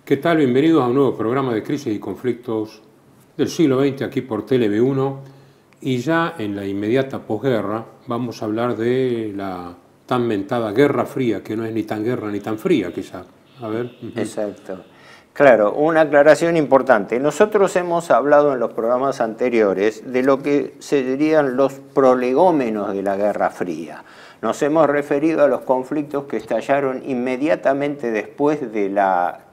¿Qué tal? Bienvenidos a un nuevo programa de crisis y conflictos del siglo XX aquí por TLV1 y ya en la inmediata posguerra vamos a hablar de la tan mentada Guerra Fría, que no es ni tan guerra ni tan fría quizá. A ver. Exacto. Claro, una aclaración importante. Nosotros hemos hablado en los programas anteriores de lo que serían los prolegómenos de la Guerra Fría. Nos hemos referido a los conflictos que estallaron inmediatamente después de la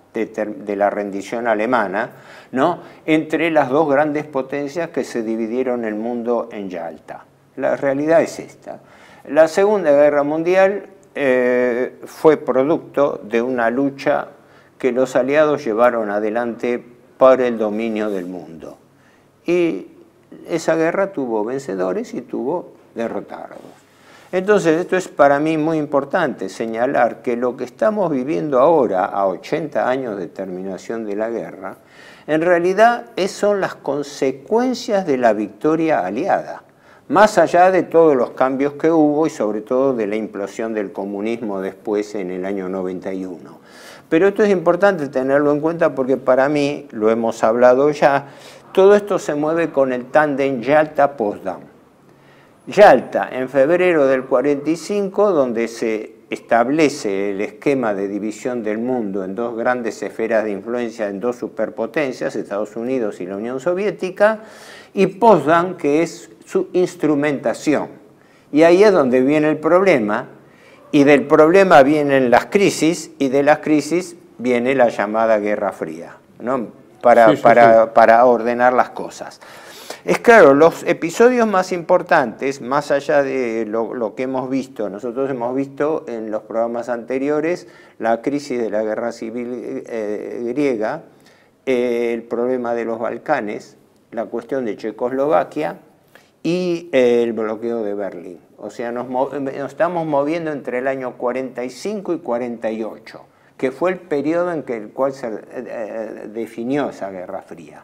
rendición alemana, ¿no?, entre las dos grandes potencias que se dividieron el mundo en Yalta. La realidad es esta. La Segunda Guerra Mundial fue producto de una lucha que los aliados llevaron adelante para el dominio del mundo. Y esa guerra tuvo vencedores y tuvo derrotados. Entonces, esto es para mí muy importante señalar que lo que estamos viviendo ahora, a 80 años de terminación de la guerra, en realidad son las consecuencias de la victoria aliada, más allá de todos los cambios que hubo y sobre todo de la implosión del comunismo después en el año 91. Pero esto es importante tenerlo en cuenta porque para mí, lo hemos hablado ya, todo esto se mueve con el tándem Yalta-Potsdam. Yalta, en febrero del 45, donde se establece el esquema de división del mundo en dos grandes esferas de influencia, en dos superpotencias, Estados Unidos y la Unión Soviética, y Potsdam, que es su instrumentación. Y ahí es donde viene el problema, y del problema vienen las crisis, y de las crisis viene la llamada Guerra Fría, ¿no?, para ordenar las cosas. Es claro, los episodios más importantes, más allá de lo que hemos visto, nosotros hemos visto en los programas anteriores la crisis de la guerra civil griega, el problema de los Balcanes, la cuestión de Checoslovaquia y el bloqueo de Berlín. O sea, nos estamos moviendo entre el año 45 y 48, que fue el periodo en el cual se definió esa Guerra Fría.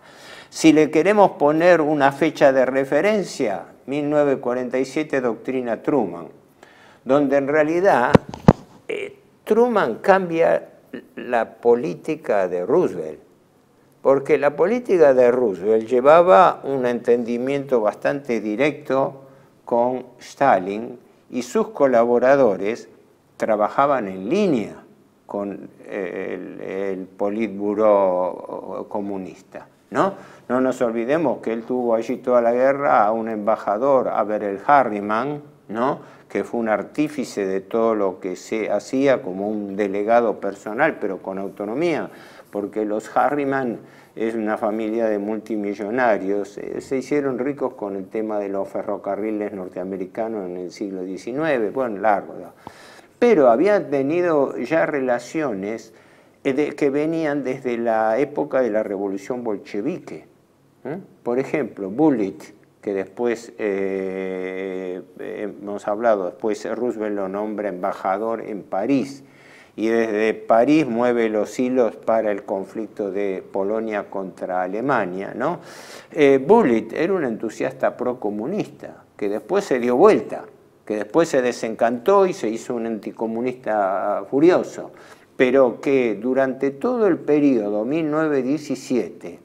Si le queremos poner una fecha de referencia, 1947, doctrina Truman, donde en realidad Truman cambia la política de Roosevelt, porque la política de Roosevelt llevaba un entendimiento bastante directo con Stalin y sus colaboradores trabajaban en línea con el Politburó comunista, ¿no? No nos olvidemos que él tuvo allí toda la guerra a un embajador, Averell Harriman, ¿no?, que fue un artífice de todo lo que se hacía como un delegado personal, pero con autonomía, porque los Harriman es una familia de multimillonarios, se hicieron ricos con el tema de los ferrocarriles norteamericanos en el siglo XIX, bueno, largo, ¿no?, pero habían tenido ya relaciones que venían desde la época de la revolución bolchevique. Por ejemplo, Bullitt, que después hemos hablado, después Roosevelt lo nombra embajador en París, y desde París mueve los hilos para el conflicto de Polonia contra Alemania, ¿no? Bullitt era un entusiasta procomunista, que después se dio vuelta, que después se desencantó y se hizo un anticomunista furioso, pero que durante todo el periodo 1917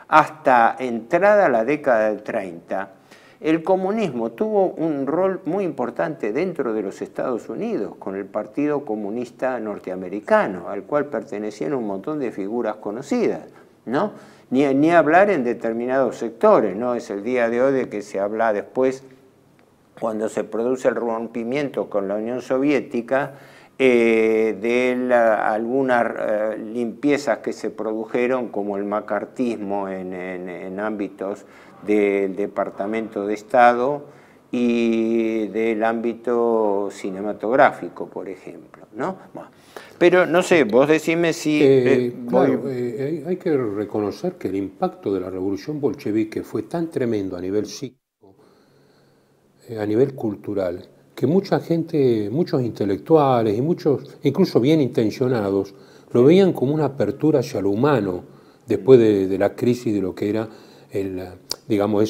hasta entrada la década del 30, el comunismo tuvo un rol muy importante dentro de los Estados Unidos, con el Partido Comunista Norteamericano, al cual pertenecían un montón de figuras conocidas, ¿no? Ni hablar en determinados sectores, ¿no? Es el día de hoy de que se habla después, cuando se produce el rompimiento con la Unión Soviética, de algunas limpiezas que se produjeron, como el macartismo en ámbitos del Departamento de Estado y del ámbito cinematográfico, por ejemplo, ¿no? Bueno, pero no sé, vos decime si... Claro, hay que reconocer que el impacto de la revolución bolchevique fue tan tremendo a nivel psíquico, a nivel cultural, que mucha gente, muchos intelectuales y muchos, incluso bien intencionados, lo veían como una apertura hacia lo humano después de la crisis de lo que era, digamos,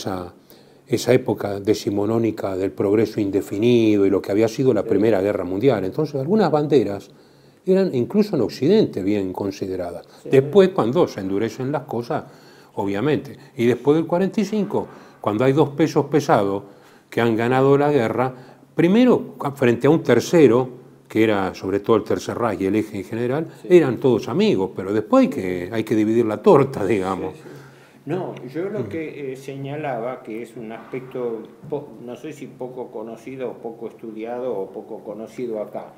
esa época decimonónica del progreso indefinido y lo que había sido la Primera Guerra Mundial. Entonces, algunas banderas eran incluso en Occidente bien consideradas. Sí. Después, cuando se endurecen las cosas, obviamente. Y después del 45, cuando hay dos pesos pesados que han ganado la guerra, primero, frente a un tercero, que era sobre todo el Tercer Reich y el Eje en general, sí, eran todos amigos, pero después hay que dividir la torta, digamos. Sí, sí. No, yo lo que señalaba, que es un aspecto, no sé si poco conocido, poco estudiado o poco conocido acá,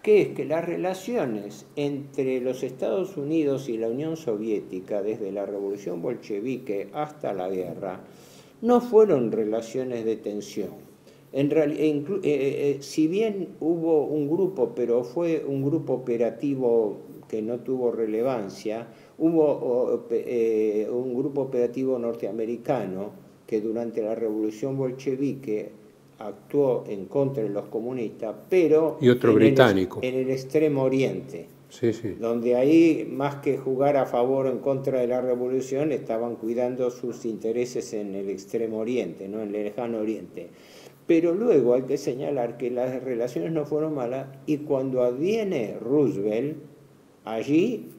que es que las relaciones entre los Estados Unidos y la Unión Soviética, desde la Revolución Bolchevique hasta la guerra, no fueron relaciones de tensión. En realidad, si bien hubo un grupo, pero fue un grupo operativo que no tuvo relevancia, hubo un grupo operativo norteamericano que durante la Revolución Bolchevique actuó en contra de los comunistas, pero y otro británico en el Extremo Oriente, sí, sí, donde ahí, más que jugar a favor o en contra de la revolución, estaban cuidando sus intereses en el Extremo Oriente, ¿no? En el Lejano Oriente. Pero luego hay que señalar que las relaciones no fueron malas, y cuando adviene Roosevelt, allí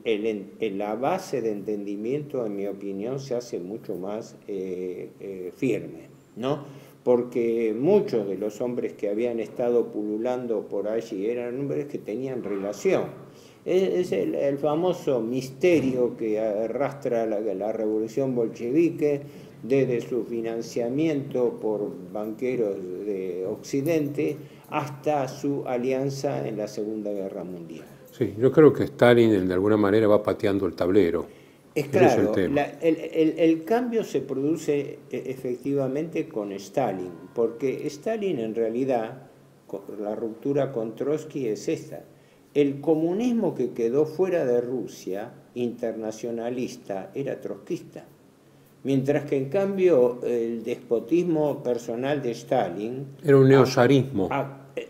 la base de entendimiento, en mi opinión, se hace mucho más firme, ¿no? Porque muchos de los hombres que habían estado pululando por allí eran hombres que tenían relación. Es el famoso misterio que arrastra la revolución bolchevique, desde su financiamiento por banqueros de Occidente hasta su alianza en la Segunda Guerra Mundial. Sí, yo creo que Stalin de alguna manera va pateando el tablero. Es claro, el cambio se produce efectivamente con Stalin, porque Stalin en realidad, la ruptura con Trotsky es esta. El comunismo que quedó fuera de Rusia, internacionalista, era trotskista. Mientras que en cambio el despotismo personal de Stalin... Era un neozarismo.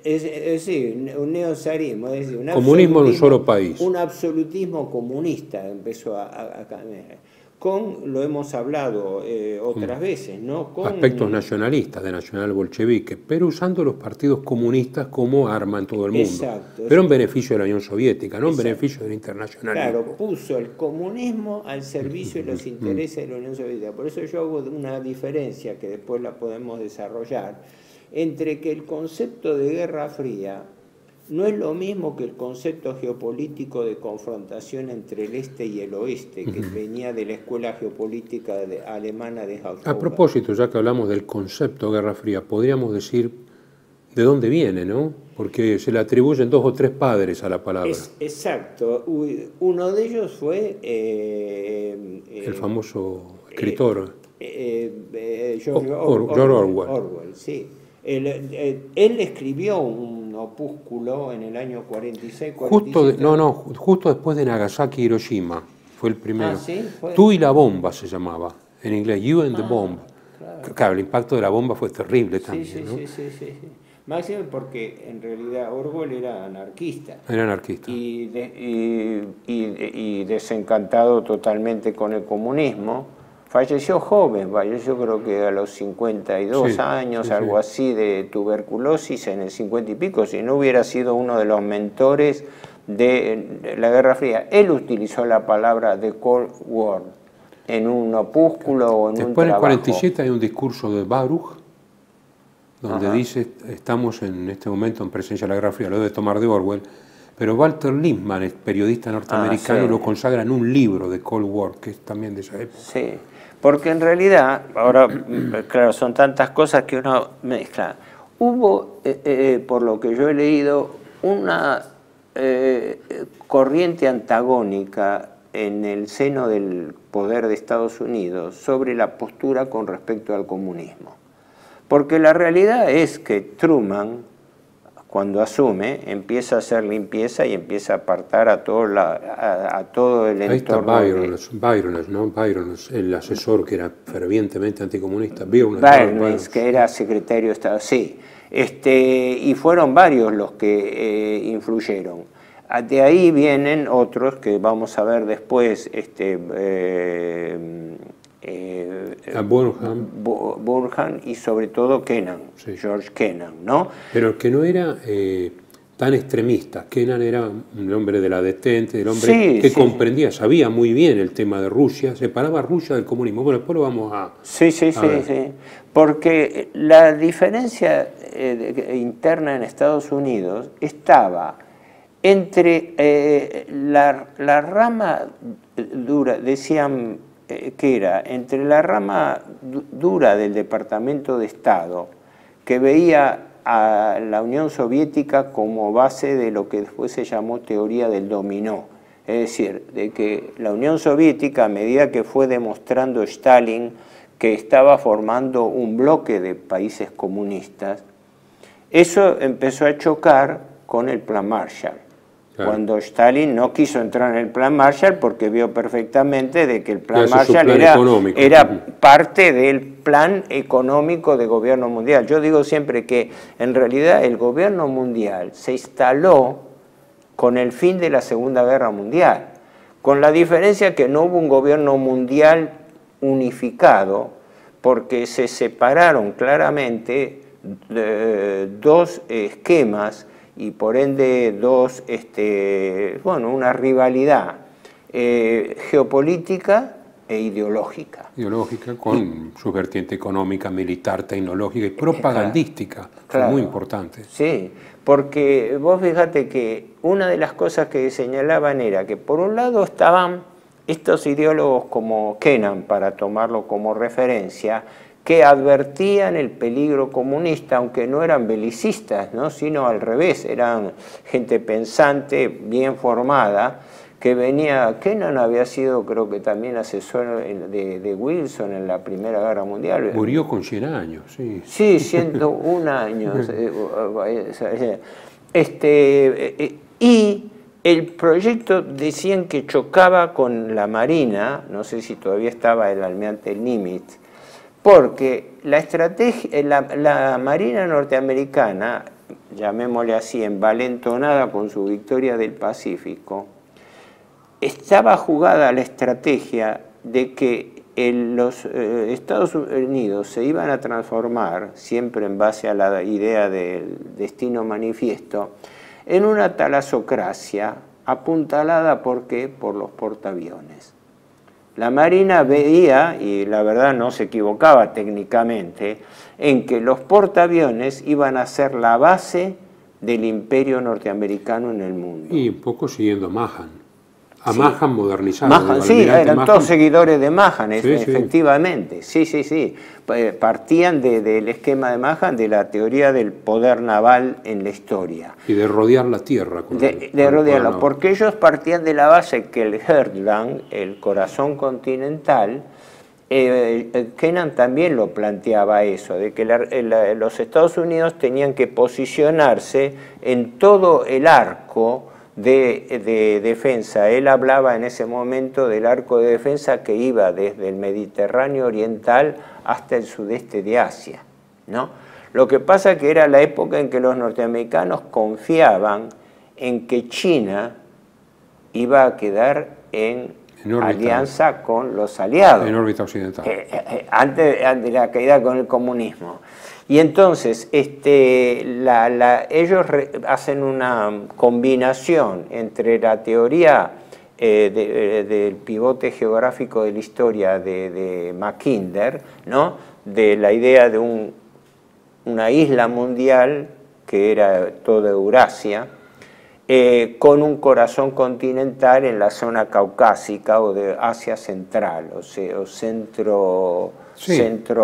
Sí, un neozarismo, es decir, comunismo en un solo país. Un absolutismo comunista empezó a cambiar. Lo hemos hablado otras veces, ¿no? Con aspectos nacionalistas, de nacional bolchevique, pero usando los partidos comunistas como arma en todo el mundo. Exacto. Pero en beneficio de la Unión Soviética, no Exacto. En beneficio del internacionalismo. Claro, puso el comunismo al servicio de los intereses de la Unión Soviética. Por eso yo hago una diferencia, que después la podemos desarrollar, entre que el concepto de Guerra Fría no es lo mismo que el concepto geopolítico de confrontación entre el este y el oeste, que venía de la escuela geopolítica alemana de Haushofer. A propósito, ya que hablamos del concepto de Guerra Fría, podríamos decir de dónde viene, ¿no? Porque se le atribuyen 2 o 3 padres a la palabra. Exacto. Uno de ellos fue... el famoso escritor George Orwell, sí. Él escribió un opúsculo en el año 46, 47. Justo después de Nagasaki y Hiroshima, fue el primero. Ah, ¿sí? Tú y la bomba se llamaba, en inglés, You and the Bomb. Claro, el impacto de la bomba fue terrible también, sí, ¿no? Sí. Máximo porque en realidad Orwell era anarquista. Era anarquista. Y desencantado totalmente con el comunismo. Falleció joven, yo creo que a los 52 años, algo así, de tuberculosis en el 50 y pico, si no hubiera sido uno de los mentores de la Guerra Fría. Él utilizó la palabra The Cold War en un opúsculo o en un trabajo. Después en el 47 hay un discurso de Baruch, donde dice, estamos en este momento en presencia de la Guerra Fría, lo debe tomar de Orwell, pero Walter Lippmann, el periodista norteamericano, lo consagra en un libro de Cold War, que es también de esa época. Sí. Porque en realidad, ahora, claro, son tantas cosas que uno mezcla. Hubo, por lo que yo he leído, una corriente antagónica en el seno del poder de Estados Unidos sobre la postura con respecto al comunismo. Porque la realidad es que Truman, cuando asume, empieza a hacer limpieza y empieza a apartar a todo el entorno. Ahí está Byron, el asesor que era fervientemente anticomunista. Byron, que era secretario de Estado, sí. Y fueron varios los que influyeron. De ahí vienen otros que vamos a ver después, Burnham y sobre todo Kennan, George Kennan, ¿no? Pero el que no era tan extremistas. Kennan era un hombre de la detente, el hombre que comprendía, sabía muy bien el tema de Rusia, separaba a Rusia del comunismo. Bueno, después lo vamos a... Sí, porque la diferencia interna en Estados Unidos estaba entre la rama dura, decían que era entre la rama dura del Departamento de Estado, que veía a la Unión Soviética como base de lo que después se llamó teoría del dominó. Es decir, de que la Unión Soviética, a medida que fue demostrando Stalin que estaba formando un bloque de países comunistas, eso empezó a chocar con el Plan Marshall. Claro. Cuando Stalin no quiso entrar en el Plan Marshall porque vio perfectamente de que el Plan Marshall era parte del plan económico de gobierno mundial. Yo digo siempre que en realidad el gobierno mundial se instaló con el fin de la Segunda Guerra Mundial, con la diferencia que no hubo un gobierno mundial unificado porque se separaron claramente dos esquemas y por ende una rivalidad geopolítica e ideológica. Ideológica con su vertiente económica, militar, tecnológica y propagandística, claro, muy importante. Sí, porque vos fíjate que una de las cosas que señalaban era que por un lado estaban estos ideólogos como Kennan, para tomarlo como referencia, que advertían el peligro comunista, aunque no eran belicistas, ¿no? Sino al revés, eran gente pensante, bien formada, que venía. Kennan había sido, creo que también asesor de Wilson en la Primera Guerra Mundial. Murió con 100 años, sí. Sí, 101 años. Y el proyecto decían que chocaba con la Marina, no sé si todavía estaba el almirante Nimitz, porque la Marina norteamericana, llamémosle así, envalentonada con su victoria del Pacífico, estaba jugada la estrategia de que los Estados Unidos se iban a transformar, siempre en base a la idea del destino manifiesto, en una talasocracia apuntalada, ¿por qué? Por los portaaviones. La Marina veía, y la verdad no se equivocaba técnicamente, en que los portaaviones iban a ser la base del imperio norteamericano en el mundo. Y un poco siguiendo a Mahan. A Mahan modernizado. Mahan, sí, eran todos seguidores de Mahan, efectivamente. Sí. Partían del esquema de Mahan, de la teoría del poder naval en la historia. Y de rodear la tierra. De rodearla, porque ellos partían de la base que el Heartland, el corazón continental, Kennan también lo planteaba eso, de que los Estados Unidos tenían que posicionarse en todo el arco de defensa. Él hablaba en ese momento del arco de defensa que iba desde el Mediterráneo oriental hasta el sudeste de Asia, ¿no? Lo que pasa que era la época en que los norteamericanos confiaban en que China iba a quedar en alianza con los aliados. En órbita occidental. Antes de la caída con el comunismo. Y entonces ellos hacen una combinación entre la teoría del pivote geográfico de la historia de Mackinder, ¿no? De la idea de una isla mundial que era toda Eurasia, con un corazón continental en la zona caucásica o de Asia Central, o centro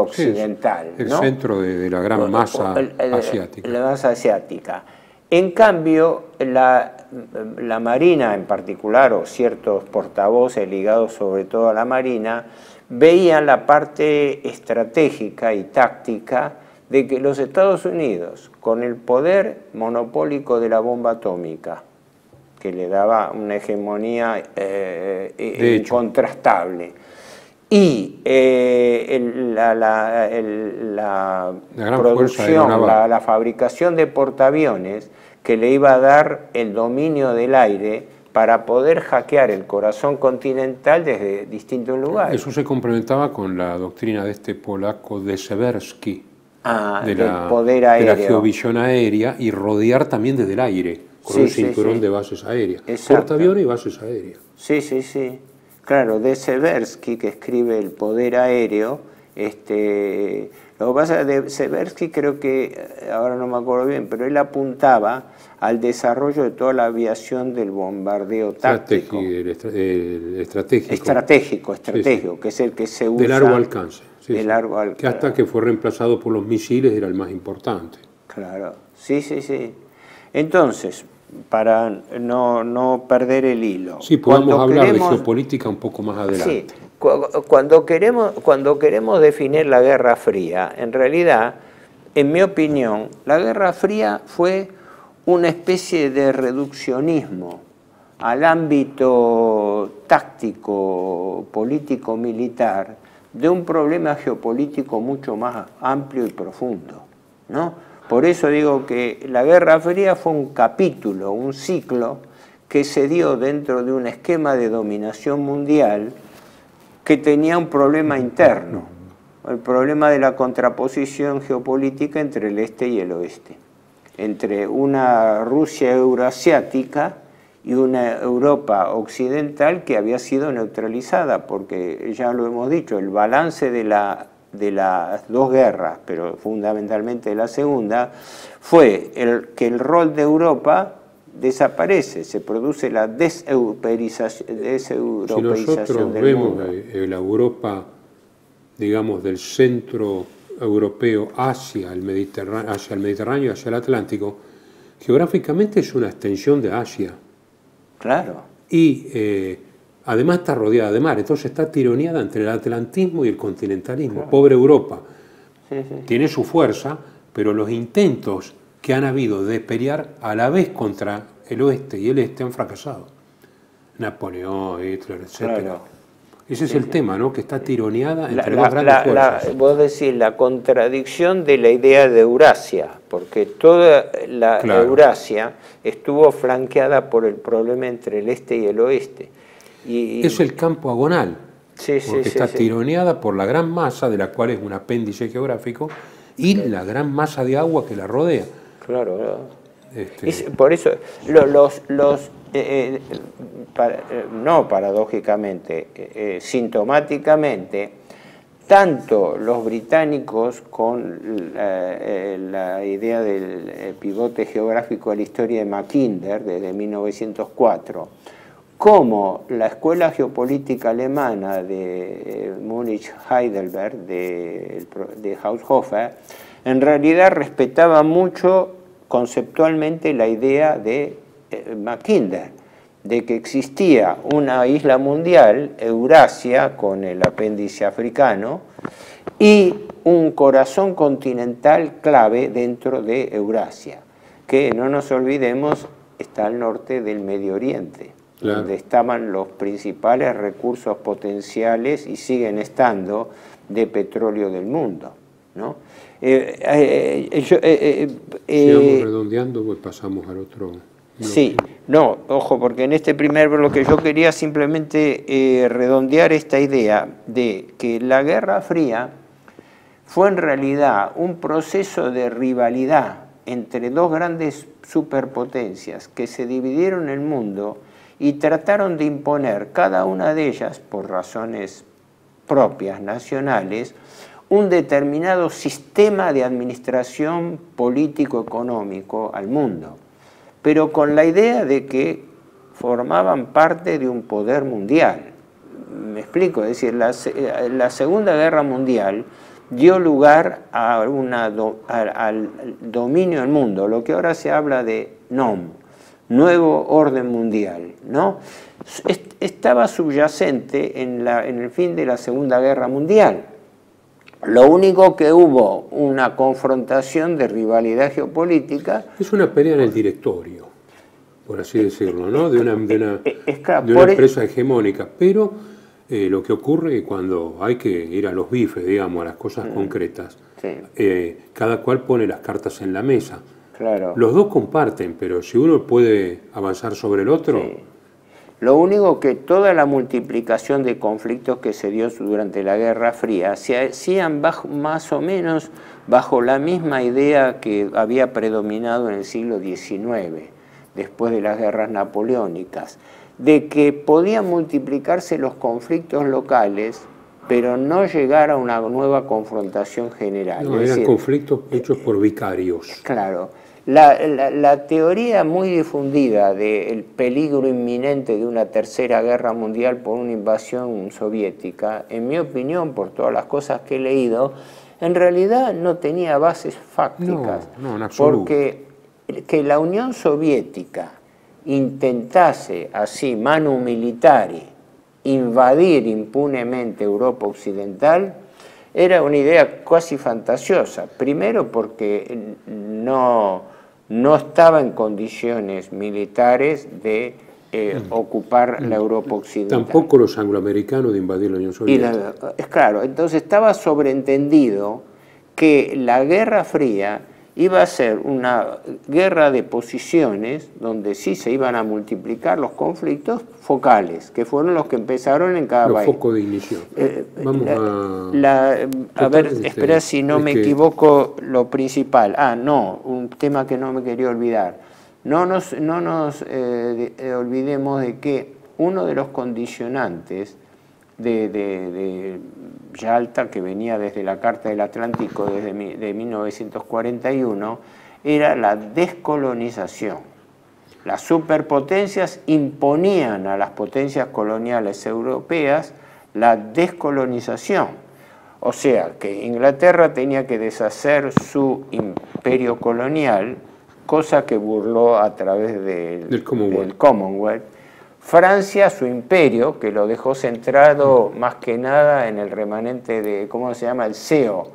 occidental. El centro de la gran masa asiática. La masa asiática. En cambio, la Marina en particular, o ciertos portavoces ligados sobre todo a la Marina, veían la parte estratégica y táctica de que los Estados Unidos, con el poder monopólico de la bomba atómica, que le daba una hegemonía incontrastable, y la producción, la fabricación de portaaviones que le iba a dar el dominio del aire para poder hackear el corazón continental desde distintos lugares. Eso se complementaba con la doctrina de este polaco de Seversky, del poder aéreo. De la geovisión aérea y rodear también desde el aire, con un cinturón de bases aéreas. Portaaviones y bases aéreas. Sí, sí, sí. Claro, de Seversky, que escribe El poder aéreo, lo que pasa de Seversky, creo que, ahora no me acuerdo bien, pero él apuntaba al desarrollo de toda la aviación del bombardeo táctico. Estratégico. Sí, sí. Que es el que se usa. De largo alcance. De largo alcance. Que hasta que fue reemplazado por los misiles era el más importante. Claro, sí, sí, sí. Entonces, para no perder el hilo. Sí, podemos hablar de geopolítica un poco más adelante. Sí, cuando queremos definir la Guerra Fría, en realidad, en mi opinión, la Guerra Fría fue una especie de reduccionismo al ámbito táctico, político, militar, de un problema geopolítico mucho más amplio y profundo, ¿no? Por eso digo que la Guerra Fría fue un capítulo, un ciclo que se dio dentro de un esquema de dominación mundial que tenía un problema interno, el problema de la contraposición geopolítica entre el este y el oeste, entre una Rusia eurasiática y una Europa occidental que había sido neutralizada, porque ya lo hemos dicho, el balance de las dos guerras, pero fundamentalmente de la segunda, fue que el rol de Europa desaparece, se produce la deseuropeización si nosotros del vemos mundo. La Europa, digamos, del centro europeo hacia el Mediterráneo y hacia el Atlántico, geográficamente es una extensión de Asia. Claro. Y además está rodeada de mar, entonces está tironeada entre el atlantismo y el continentalismo. Claro. Pobre Europa. Sí, sí. Tiene su fuerza, pero los intentos que han habido de pelear a la vez contra el oeste y el este han fracasado. Napoleón, Hitler, etc. Claro. Ese es el tema, ¿no? Que está tironeada entre dos grandes fuerzas. Vos decís la contradicción de la idea de Eurasia, porque toda la Eurasia estuvo flanqueada por el problema entre el este y el oeste. Es el campo agonal, porque está tironeada por la gran masa, de la cual es un apéndice geográfico, y la gran masa de agua que la rodea. Claro. Por eso, no paradójicamente, sintomáticamente, tanto los británicos con la idea del pivote geográfico a la historia de Mackinder desde 1904, como la escuela geopolítica alemana de Múnich-Heidelberg, de Haushofer, en realidad respetaba mucho conceptualmente la idea de Mackinder, de que existía una isla mundial, Eurasia, con el apéndice africano, y un corazón continental clave dentro de Eurasia, que no nos olvidemos está al norte del Medio Oriente, donde estaban los principales recursos potenciales y siguen estando de petróleo del mundo, ¿no? Sigamos redondeando, pues pasamos al otro bloque. Sí, no, ojo, porque en este primer bloque yo quería simplemente redondear esta idea de que la Guerra Fría fue en realidad un proceso de rivalidad entre dos grandes superpotencias que se dividieron el mundo y trataron de imponer cada una de ellas, por razones propias, nacionales, un determinado sistema de administración político-económico al mundo, pero con la idea de que formaban parte de un poder mundial. Me explico, es decir, la Segunda Guerra Mundial dio lugar a al dominio del mundo, lo que ahora se habla de NOM, Nuevo Orden Mundial, ¿no? Estaba subyacente en el fin de la Segunda Guerra Mundial. Lo único que hubo una confrontación de rivalidad geopolítica. Es una pelea en el directorio, por así decirlo, ¿no? De una empresa hegemónica. Pero lo que ocurre cuando hay que ir a los bifes, digamos, a las cosas concretas, cada cual pone las cartas en la mesa. Claro. Los dos comparten, pero si uno puede avanzar sobre el otro... Lo único que toda la multiplicación de conflictos que se dio durante la Guerra Fría se hacían más o menos bajo la misma idea que había predominado en el siglo XIX, después de las guerras napoleónicas, de que podían multiplicarse los conflictos locales, pero no llegar a una nueva confrontación general. No, eran conflictos hechos por vicarios. Claro. La teoría muy difundida del peligro inminente de una tercera guerra mundial por una invasión soviética, en mi opinión, por todas las cosas que he leído, en realidad no tenía bases fácticas. No, en absoluto. Porque que la Unión Soviética intentase así, manu militari, invadir impunemente Europa Occidental, era una idea casi fantasiosa. Primero porque no estaba en condiciones militares de ocupar la Europa Occidental. Tampoco los angloamericanos de invadir la Unión Soviética. Claro, entonces estaba sobreentendido que la Guerra Fría iba a ser una guerra de posiciones donde sí se iban a multiplicar los conflictos focales, que fueron los que empezaron en cada país. Los focos de inicio. Vamos a ver, espera si no me equivoco lo principal. No, un tema que no me quería olvidar. No nos olvidemos de que uno de los condicionantes de Yalta, que venía desde la Carta del Atlántico de 1941, era la descolonización. Las superpotencias imponían a las potencias coloniales europeas la descolonización. O sea, que Inglaterra tenía que deshacer su imperio colonial, cosa que burló a través del Commonwealth. Francia, su imperio, que lo dejó centrado más que nada en el remanente de, ¿cómo se llama? El CEO,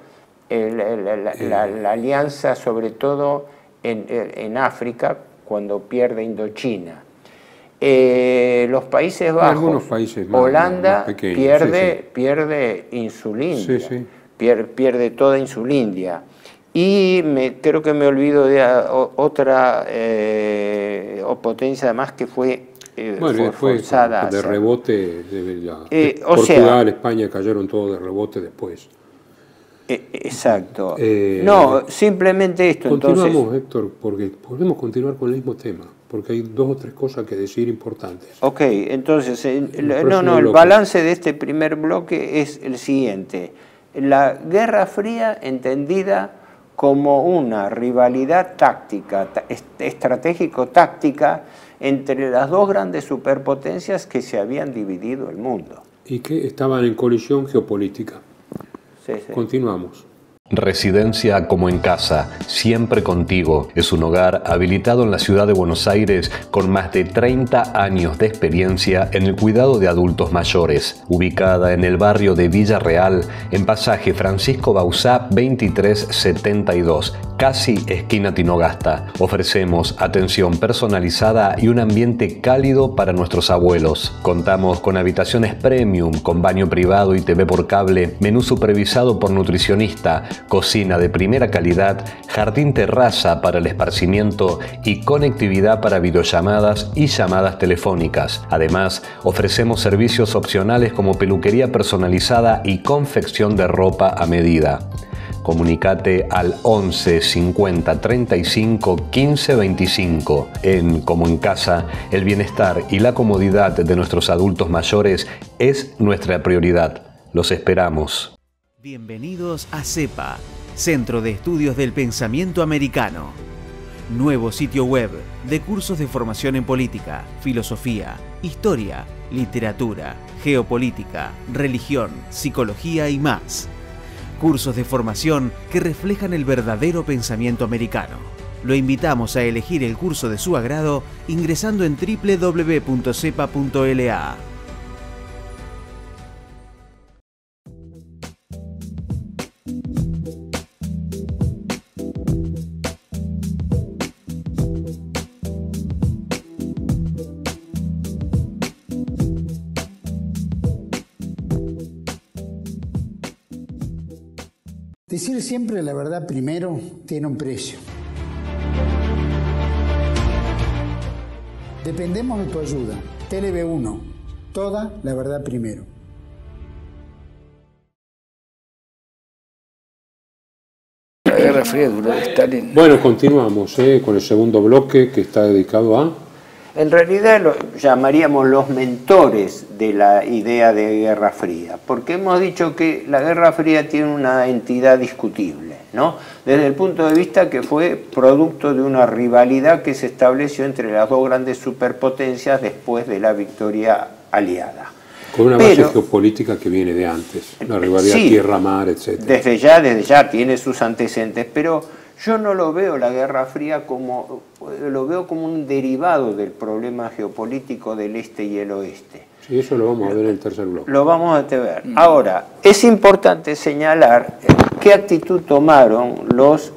la alianza sobre todo en África, cuando pierde Indochina. Los Países Bajos, algunos países Holanda más pequeños, pierde Insulindia, pierde toda Insulindia. Y creo que me olvido de otra potencia además que fue forzada de rebote. Portugal, España cayeron todos de rebote después. Exacto. No, simplemente esto. Continuamos, entonces, Héctor, porque podemos continuar con el mismo tema, porque hay 2 o 3 cosas que decir importantes. Ok, entonces, el balance de este primer bloque es el siguiente. La Guerra Fría entendida como una rivalidad táctica, estratégico-táctica, entre las 2 grandes superpotencias que se habían dividido el mundo. Y que estaban en colisión geopolítica. Sí. Continuamos. Residencia como en casa, siempre contigo. Es un hogar habilitado en la ciudad de Buenos Aires con más de 30 años de experiencia en el cuidado de adultos mayores. Ubicada en el barrio de Villa Real, en pasaje Francisco Bauzá 2372, casi esquina Tinogasta. Ofrecemos atención personalizada y un ambiente cálido para nuestros abuelos. Contamos con habitaciones premium, con baño privado y TV por cable, menú supervisado por nutricionista, cocina de primera calidad, jardín terraza para el esparcimiento y conectividad para videollamadas y llamadas telefónicas. Además, ofrecemos servicios opcionales como peluquería personalizada y confección de ropa a medida. Comunicate al 11 50 35 15 25. En Como en Casa, el bienestar y la comodidad de nuestros adultos mayores es nuestra prioridad. Los esperamos. Bienvenidos a CEPA, Centro de Estudios del Pensamiento Americano. Nuevo sitio web de cursos de formación en política, filosofía, historia, literatura, geopolítica, religión, psicología y más. Cursos de formación que reflejan el verdadero pensamiento americano. Lo invitamos a elegir el curso de su agrado ingresando en www.cepa.la. Decir siempre la verdad primero tiene un precio. Dependemos de tu ayuda. LB1, toda la verdad primero. La Guerra Fría duró de Stalin. Bueno, continuamos con el segundo bloque que está dedicado a... En realidad lo llamaríamos los mentores de la idea de Guerra Fría, porque hemos dicho que la Guerra Fría tiene una entidad discutible, ¿no? Desde el punto de vista que fue producto de una rivalidad que se estableció entre las dos grandes superpotencias después de la victoria aliada. Con una base geopolítica que viene de antes, la rivalidad sí, tierra-mar, etc. Desde ya tiene sus antecedentes, pero yo no lo veo la Guerra Fría como, lo veo como un derivado del problema geopolítico del este y el oeste. Sí, eso lo vamos a ver en el tercer bloque. Lo vamos a ver. Ahora, es importante señalar qué actitud tomaron los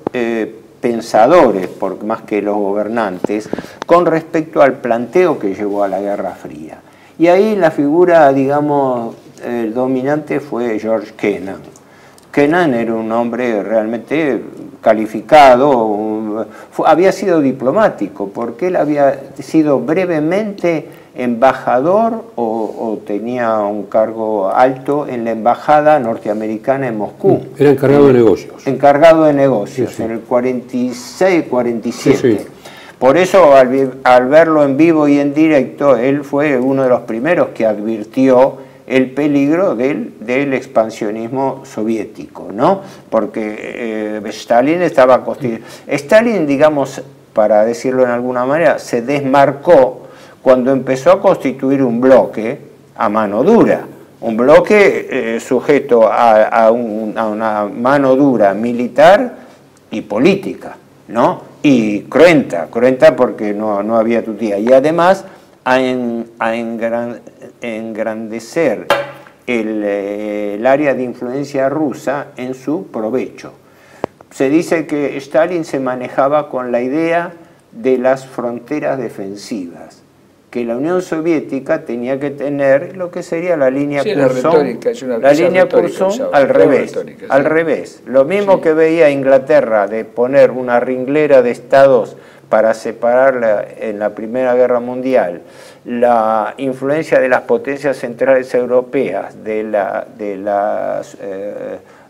pensadores, más que los gobernantes, con respecto al planteo que llevó a la Guerra Fría. Y ahí la figura, digamos, dominante fue George Kennan. Kennan era un hombre realmente calificado, había sido diplomático, porque él había sido brevemente embajador o tenía un cargo alto en la embajada norteamericana en Moscú. Era encargado de negocios. Encargado de negocios, sí, sí. En el 46-47. Sí, sí. Por eso, al verlo en vivo y en directo, él fue uno de los primeros que advirtió el peligro del expansionismo soviético, ¿no? Porque Stalin estaba constituido. Stalin, digamos, para decirlo en alguna manera, se desmarcó cuando empezó a constituir un bloque a mano dura, un bloque sujeto a una mano dura militar y política, ¿no? Y cruenta porque no había tutía. Y además a engrandecer el área de influencia rusa en su provecho. Se dice que Stalin se manejaba con la idea de las fronteras defensivas, que la Unión Soviética tenía que tener lo que sería la línea Curzon, la línea Curzon al revés, lo mismo que veía Inglaterra de poner una ringlera de estados para separarla en la Primera Guerra Mundial, la influencia de las potencias centrales europeas, de la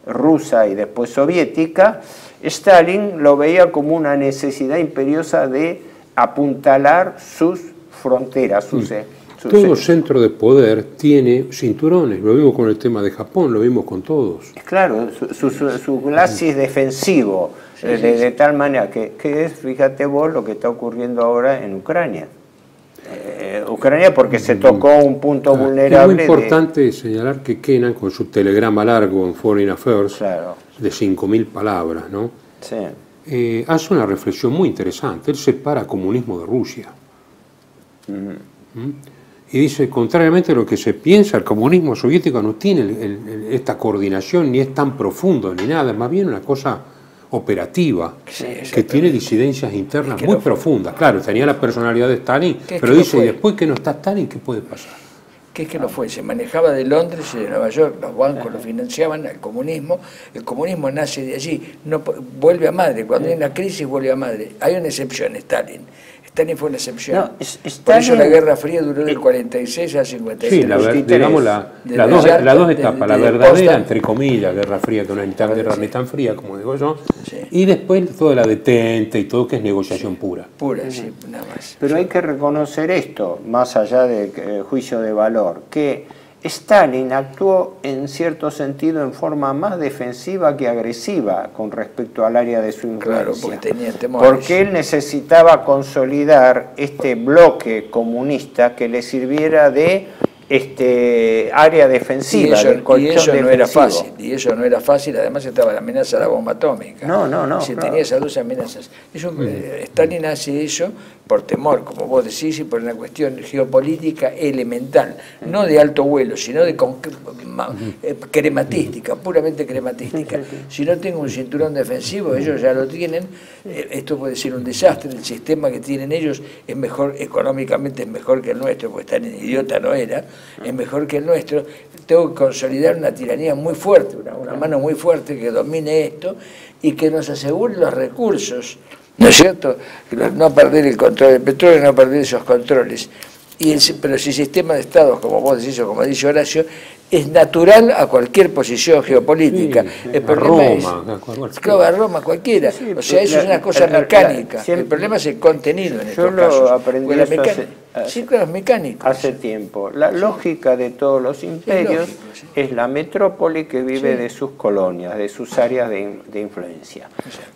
rusa y después soviética. Stalin lo veía como una necesidad imperiosa de apuntalar sus fronteras. Todo centro de poder tiene cinturones, lo vimos con el tema de Japón, lo vimos con todos. Claro, su glacis defensivo, de tal manera que es, fíjate vos, lo que está ocurriendo ahora en Ucrania. Ucrania porque se tocó un punto vulnerable. Es muy importante señalar que Kennan, con su telegrama largo en Foreign Affairs, de 5.000 palabras, ¿no? Sí. Hace una reflexión muy interesante. Él separa comunismo de Rusia. Y dice, contrariamente a lo que se piensa, el comunismo soviético no tiene esta coordinación, ni es tan profundo, ni nada, es más bien una cosa operativa, que tiene disidencias internas muy profundas. Claro, tenía la personalidad de Stalin, pero dice, y después que no está Stalin, ¿qué puede pasar? ¿Qué es que no fue? Se manejaba de Londres y de Nueva York, los bancos lo financiaban, el comunismo nace de allí, no vuelve a madre, cuando hay una crisis vuelve a madre. Hay una excepción, Stalin fue una excepción. No, Por eso la Guerra Fría duró del 46 al 56. Sí, digamos las dos etapas, la verdadera, entre comillas, Guerra Fría, que no es ni tan fría como digo yo, y después toda la detente y todo, que es negociación pura. Sí, nada más. Pero hay que reconocer esto, más allá del juicio de valor, que Stalin actuó en cierto sentido en forma más defensiva que agresiva con respecto al área de su influencia. Claro, porque tenía temores. Porque él necesitaba consolidar este bloque comunista que le sirviera de área defensiva, del colchón defensivo. Y eso no era fácil, además estaba la amenaza de la bomba atómica. No. Tenía esas dos amenazas. Stalin hace eso por temor, como vos decís, y por una cuestión geopolítica elemental, no de alto vuelo, sino de crematística, puramente crematística. Si no tengo un cinturón defensivo, ellos ya lo tienen, esto puede ser un desastre, el sistema que tienen ellos es mejor, económicamente es mejor que el nuestro, porque Stalin idiota no era, es mejor que el nuestro. Tengo que consolidar una tiranía muy fuerte, una mano muy fuerte que domine esto y que nos asegure los recursos, ¿no es cierto? No perder el control del petróleo, no perder esos controles. Pero si sistema de estados, como vos decís o como ha dicho Horacio, es natural a cualquier posición geopolítica. Sí, el problema a Roma, cualquiera. Sí, o sea, eso es una cosa mecánica. El problema es el contenido en estos casos. Yo lo aprendí sí, claro, es mecánico. hace tiempo. La lógica de todos los imperios es la metrópoli que vive de sus colonias, de sus áreas de influencia.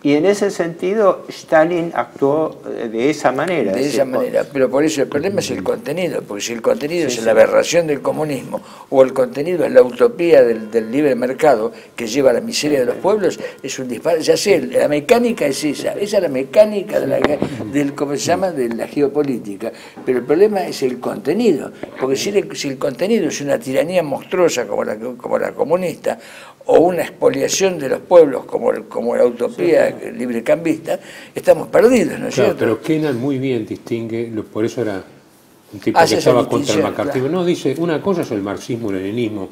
Y en ese sentido, Stalin actuó de esa manera. De esa manera, pero por eso el problema es el contenido, porque si el contenido es la aberración del comunismo, o el contenido es la utopía del libre mercado que lleva a la miseria de los pueblos, es un disparate. Ya sé, la mecánica es esa es la mecánica del ¿cómo se llama?, de la geopolítica, pero el problema es el contenido, porque si el contenido es una tiranía monstruosa como la comunista, o una expoliación de los pueblos como la utopía librecambista, estamos perdidos, ¿no es cierto? Pero Kennan muy bien distingue, por eso era un tipo que estaba contra el macartismo. Claro. No, dice, una cosa es el marxismo-leninismo,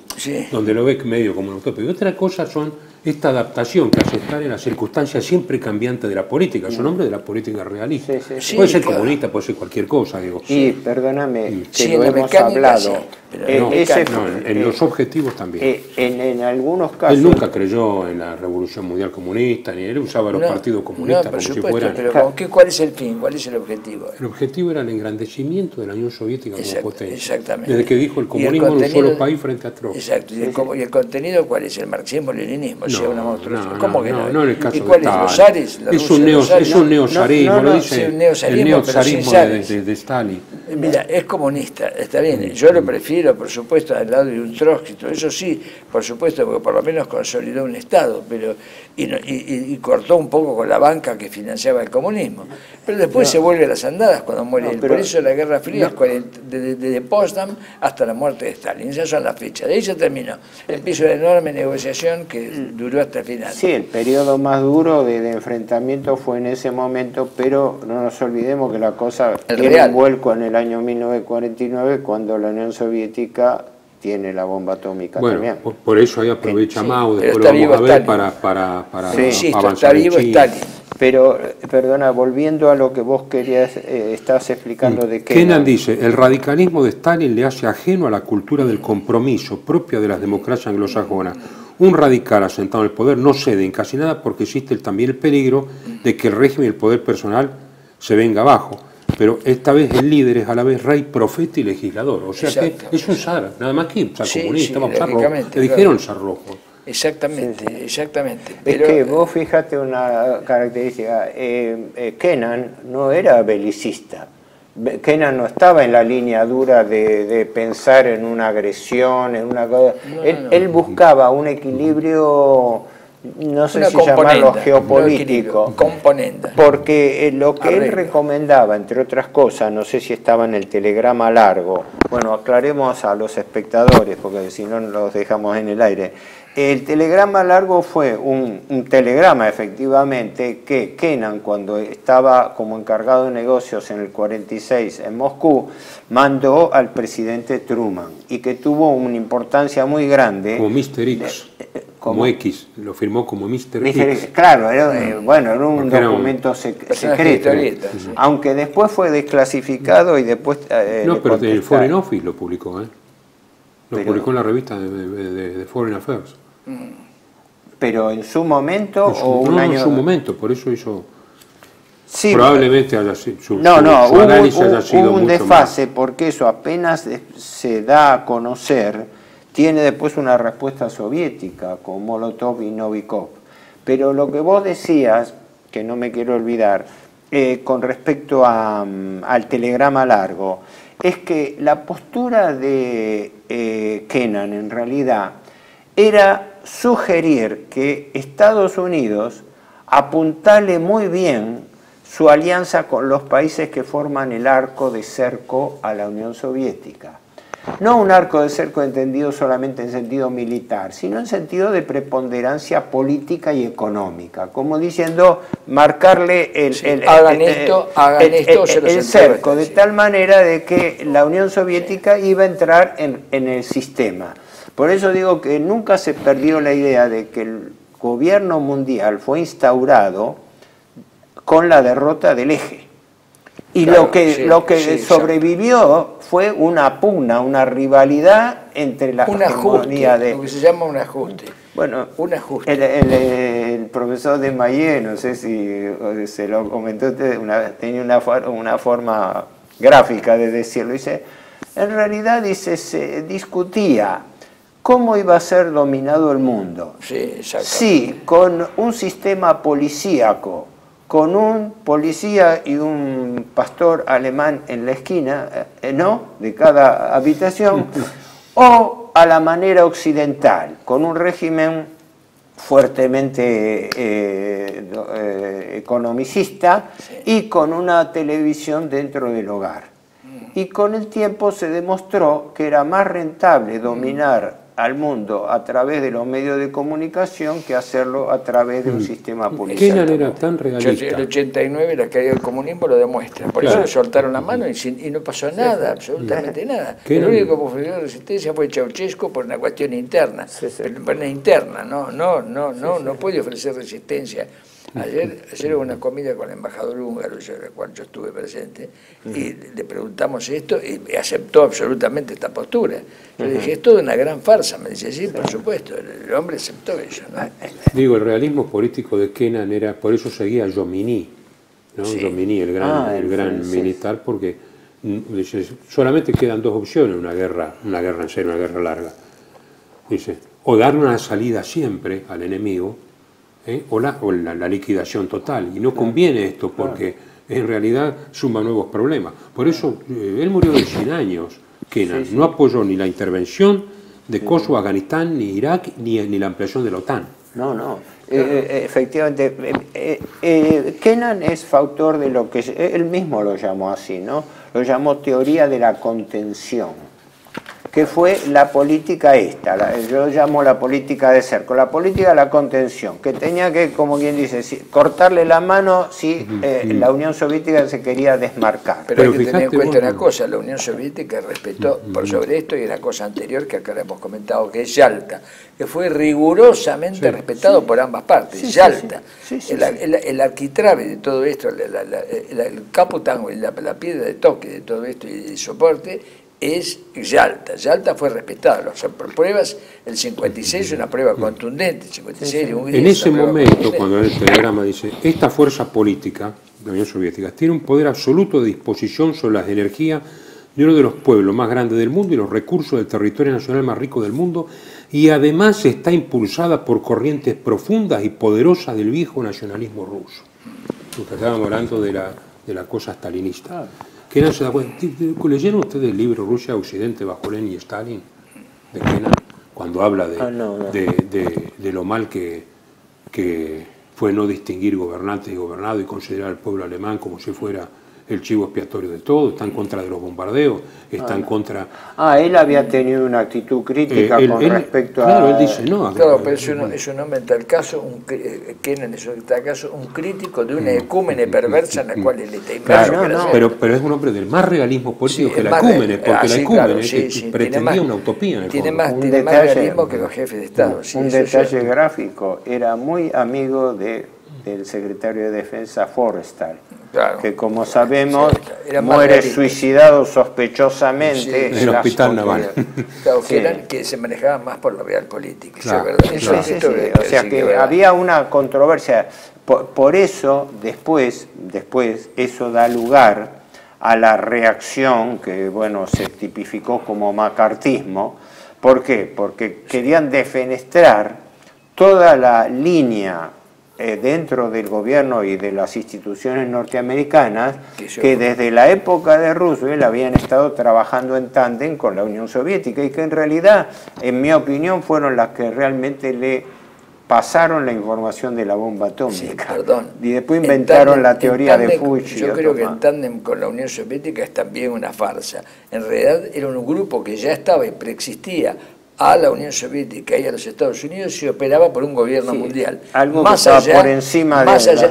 donde lo ves medio como un utopía, y otra cosa son esta adaptación que hace estar en las circunstancias siempre cambiantes de la política, son hombres de la política realista. Puede ser comunista, puede ser cualquier cosa, digo. Y perdóname, que lo hemos hablado. En los objetivos también. En algunos casos. Él nunca creyó en la Revolución Mundial Comunista, ni él usaba los partidos comunistas como si fueran. Pero ¿cuál es el fin? ¿Cuál es el objetivo? El objetivo era el engrandecimiento de la Unión Soviética como potencia. Exactamente. Desde que dijo el comunismo en un solo país frente a otro. Exacto. ¿Y el contenido cuál es? El marxismo-leninismo. No, en el caso ¿Y cuál es? ¿Los zares? Es un neozarismo, lo dice el neozarismo de Stalin. Mira, es comunista, está bien, yo lo prefiero, por supuesto, al lado de un Trotsky, eso sí, por supuesto, porque por lo menos consolidó un Estado, pero y cortó un poco con la banca que financiaba el comunismo. Pero después se vuelve a las andadas cuando muere él. Por eso la Guerra Fría es desde Potsdam hasta la muerte de Stalin. Esas son las fechas. De ahí se terminó. Empieza una enorme negociación que duró hasta el final. Sí, el periodo más duro de enfrentamiento fue en ese momento, pero no nos olvidemos que la cosa tiene un vuelco en el año 1949, cuando la Unión Soviética tiene la bomba atómica también. Por eso ahí aprovecha Mao, después lo vamos a ver para avanzar en China. Pero, perdona, volviendo a lo que vos querías, estabas explicando de Kennan. Kennan dice, el radicalismo de Stalin le hace ajeno a la cultura del compromiso propia de las democracias anglosajonas. Un radical asentado en el poder no cede en casi nada porque existe también el peligro de que el régimen y el poder personal se venga abajo. Pero esta vez el líder es a la vez rey, profeta y legislador. O sea que es un zar, nada más que un zar comunista, un zar rojo. Le dijeron zar rojo. Exactamente, exactamente. Pero es que vos fíjate una característica, Kennan no era belicista. Kennan no estaba en la línea dura de pensar en una agresión, en una cosa. Él buscaba un equilibrio, no sé si llamarlo geopolítico, porque lo que él recomendaba, entre otras cosas, no sé si estaba en el telegrama largo, bueno, aclaremos a los espectadores, porque si no los dejamos en el aire. El telegrama largo fue un telegrama, efectivamente, que Kennan, cuando estaba como encargado de negocios en el 46 en Moscú, mandó al presidente Truman y que tuvo una importancia muy grande. Como Mr. X, como X, lo firmó como Mr. X. Claro, era un documento secreto, aunque después fue desclasificado y después... no, pero el Foreign Office lo publicó, Lo publicó en la revista de Foreign Affairs. Pero en su momento en su momento, por eso hizo... Sí, probablemente su análisis haya sido un desfase, porque eso apenas se da a conocer, tiene después una respuesta soviética con Molotov y Novikov. Pero lo que vos decías, que no me quiero olvidar, con respecto al telegrama largo, es que la postura de Kennan en realidad era sugerir que Estados Unidos apuntale muy bien su alianza con los países que forman el arco de cerco a la Unión Soviética. No un arco de cerco entendido solamente en sentido militar, sino en sentido de preponderancia política y económica, como diciendo marcarle el cerco, de tal manera de que la Unión Soviética iba a entrar en el sistema. Por eso digo que nunca se perdió la idea de que el gobierno mundial fue instaurado con la derrota del eje. Y claro, lo que sobrevivió fue una pugna, una rivalidad entre la hegemonía de... Lo que se llama un ajuste. Bueno, un ajuste. El profesor de Mayé, no sé si se lo comentó usted, tenía una forma gráfica de decirlo. Dice, en realidad, dice, se discutía cómo iba a ser dominado el mundo. Sí, exactamente. Sí, con un sistema policíaco, con un policía y un pastor alemán en la esquina, ¿no?, de cada habitación, o a la manera occidental, con un régimen fuertemente economicista, sí, y con una televisión dentro del hogar. Y con el tiempo se demostró que era más rentable dominar al mundo a través de los medios de comunicación que hacerlo a través de un sistema policial. Kennan era tan realista. El 89, la caída del comunismo lo demuestra. Por eso le soltaron la mano y no pasó nada, absolutamente nada. El único que ofreció resistencia fue Ceausescu por una cuestión interna. Pero una interna, no puede ofrecer resistencia. Ayer hubo una comida con el embajador húngaro, en la cual yo estuve presente, y le preguntamos esto y aceptó absolutamente esta postura. Yo le dije, es toda una gran farsa. Me dice, sí, por supuesto, el hombre aceptó eso, ¿no? Digo, el realismo político de Kennan era, por eso seguía a Jomini, ¿no? Sí. Jomini, el gran militar, porque dice, solamente quedan dos opciones, una guerra en serio, una guerra larga. Dice, o dar una salida siempre al enemigo, o la liquidación total. Y no conviene esto porque en realidad suma nuevos problemas. Por eso él murió de 100 años, Kennan. No apoyó ni la intervención de Kosovo, Afganistán, ni Irak, ni la ampliación de la OTAN. No. Efectivamente, Kennan es factor de lo que él mismo lo llamó así, ¿no? Lo llamó teoría de la contención, que fue la política yo llamo la política de cerco, la política de la contención, que tenía que, como quien dice, cortarle la mano si la Unión Soviética se quería desmarcar. Pero hay que tener en cuenta una cosa, la Unión Soviética respetó por sobre esto y una cosa anterior que acá le hemos comentado, que es Yalta, que fue rigurosamente respetado por ambas partes. Yalta, el arquitrabe de todo esto, el capotango, la piedra de toque de todo esto y el soporte, es Yalta. Yalta fue respetado. Por pruebas, el 56 es una prueba contundente. El 56 en ese momento, cuando en el telegrama dice, esta fuerza política de la Unión Soviética tiene un poder absoluto de disposición sobre las energías de uno de los pueblos más grandes del mundo y los recursos del territorio nacional más rico del mundo, y además está impulsada por corrientes profundas y poderosas del viejo nacionalismo ruso. Porque estábamos hablando de la cosa stalinista. Kennan se da cuenta. ¿Leyeron ustedes el libro Rusia Occidente bajo Lenin y Stalin de Kennan? Cuando habla de lo mal que fue no distinguir gobernantes y gobernados y considerar al pueblo alemán como si fuera el chivo expiatorio de todo, está en contra de los bombardeos, está en contra... él había tenido una actitud crítica con respecto Claro, él dice, no... Claro, pero es un hombre en tal caso, Kennan es en tal caso un crítico de una ecúmene perversa en la cual él está inmerso. Pero es un hombre del más realismo político que la ecúmene, porque la ecúmene pretendía una utopía en el tiene más realismo que los jefes de Estado. Un detalle gráfico, era muy amigo del secretario de Defensa Forrestal. Claro, que como sabemos muere suicidado sospechosamente en el hospital naval. Claro, que se manejaba más por la realpolitik. Claro, o sea que había una controversia. Por eso después eso da lugar a la reacción que se tipificó como macartismo. ¿Por qué? Porque querían defenestrar toda la línea dentro del gobierno y de las instituciones norteamericanas que desde la época de Roosevelt habían estado trabajando en tándem con la Unión Soviética y que en realidad, en mi opinión, fueron las que realmente le pasaron la información de la bomba atómica. Y después inventaron la teoría de Fuji. Yo creo que en tándem con la Unión Soviética es también una farsa. En realidad era un grupo que ya estaba y preexistía a la Unión Soviética y a los Estados Unidos y operaba por un gobierno mundial. Algo más que allá, por encima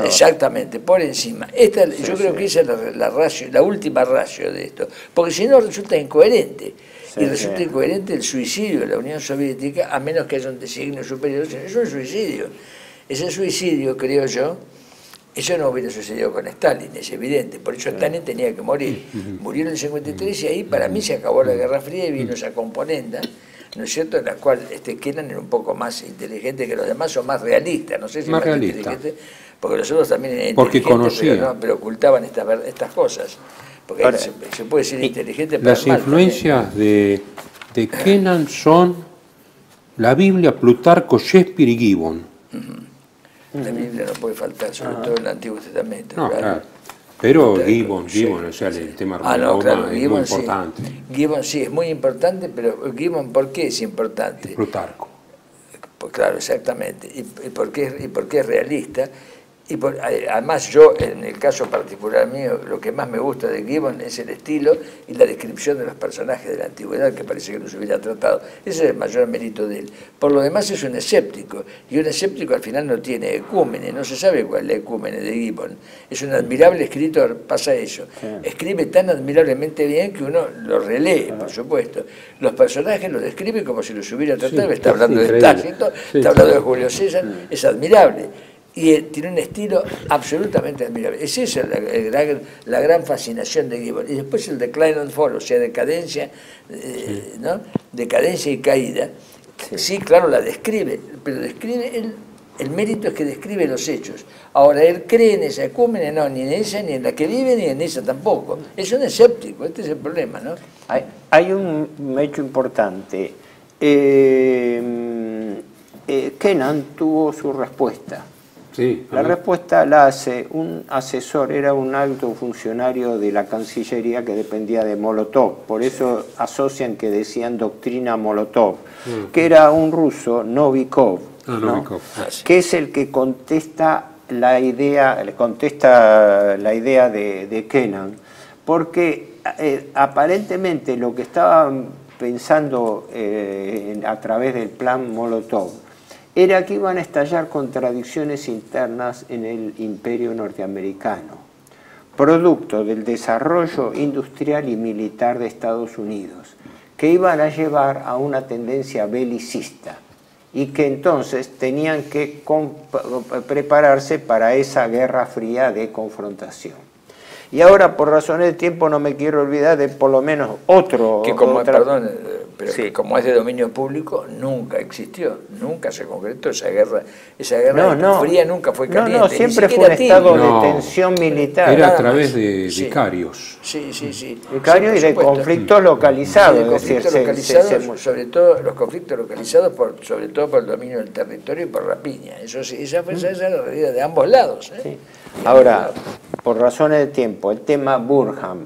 exactamente, por encima. Yo creo que esa es la última ratio de esto, porque si no resulta incoherente. Y resulta incoherente el suicidio de la Unión Soviética, a menos que haya un designio superior, es un suicidio. Ese suicidio, creo yo, Eso no hubiera sucedido con Stalin, es evidente. Por eso Stalin tenía que morir. Murió en el 53 y ahí para mí se acabó la Guerra Fría y vino esa componenda, ¿no es cierto?, en la cual Kennan era un poco más inteligente que los demás, o más realista, no sé si más inteligente, porque los otros también eran inteligentes, pero ocultaban estas cosas. Porque ahora, se puede ser inteligente para las influencias de Kennan son la Biblia, Plutarco, Shakespeare y Gibbon. La Biblia no puede faltar, sobre todo en el Antiguo Testamento. No, claro. Pero Gibbon, o sea, el tema Roma es muy importante. Gibbon sí, es muy importante, pero Gibbon, ¿por qué es importante? Plutarco. Pues claro, exactamente. ¿Y por qué es realista? Y además yo, en el caso particular mío, lo que más me gusta de Gibbon es el estilo y la descripción de los personajes de la antigüedad, que parece que no se hubiera tratado. Ese es el mayor mérito de él. Por lo demás es un escéptico, y un escéptico al final no tiene ecúmene, no se sabe cuál es la ecúmene de Gibbon. Es un admirable escritor, pasa eso. Escribe tan admirablemente bien que uno lo relee, por supuesto. Los personajes los describe como si los hubiera tratado, está hablando de Tácito, está hablando de Julio César, es admirable. Y tiene un estilo absolutamente admirable. Es esa la gran fascinación de Gibbon. Y después el decline and fall, o sea, decadencia, ¿no? Decadencia y caída. Sí, claro, la describe, pero describe el mérito es que describe los hechos. Ahora, él cree en esa ecúmene, no, ni en esa, ni en la que vive, ni en esa tampoco. Es un escéptico, este es el problema, ¿no? Hay un hecho importante. Kennan tuvo su respuesta. Sí, la respuesta la hace un asesor, era un alto funcionario de la Cancillería que dependía de Molotov, por eso asocian que decían doctrina Molotov, que era un ruso, Novikov, ¿no? Que es el que contesta la idea de Kennan, porque aparentemente lo que estaban pensando a través del plan Molotov era que iban a estallar contradicciones internas en el imperio norteamericano, producto del desarrollo industrial y militar de Estados Unidos, que iban a llevar a una tendencia belicista y que entonces tenían que prepararse para esa guerra fría de confrontación. Y ahora, por razones de tiempo, no me quiero olvidar de por lo menos otro... Que como, perdón, pero sí, que como es de dominio público, nunca existió, nunca se concretó esa guerra fría, nunca fue caliente. No, siempre fue un estado de tensión militar. Era a través de vicarios. Sí. Vicarios y de conflictos localizados. Sobre todo los conflictos localizados, sobre todo por el dominio del territorio y por rapiña. Eso sí, esa es la realidad de ambos lados. Sí. Ahora, por razones de tiempo, el tema Burham.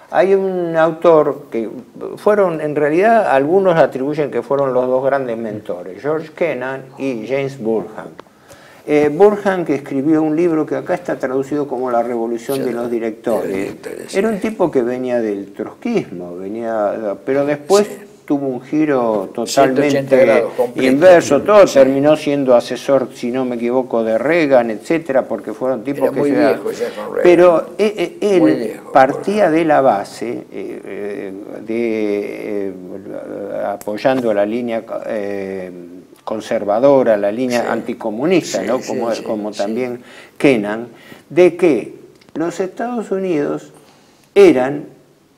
Hay un autor que fueron, en realidad, algunos atribuyen que fueron los dos grandes mentores, George Kennan y James Burham. Burham, que escribió un libro que acá está traducido como La Revolución de los Directores, era un tipo que venía del trotskismo, pero después tuvo un giro totalmente inverso, terminó siendo asesor, si no me equivoco, de Reagan, etcétera, porque fueron tipos que pero él partía de la base apoyando la línea conservadora, la línea anticomunista, ¿no? Como también Kennan, de que los Estados Unidos eran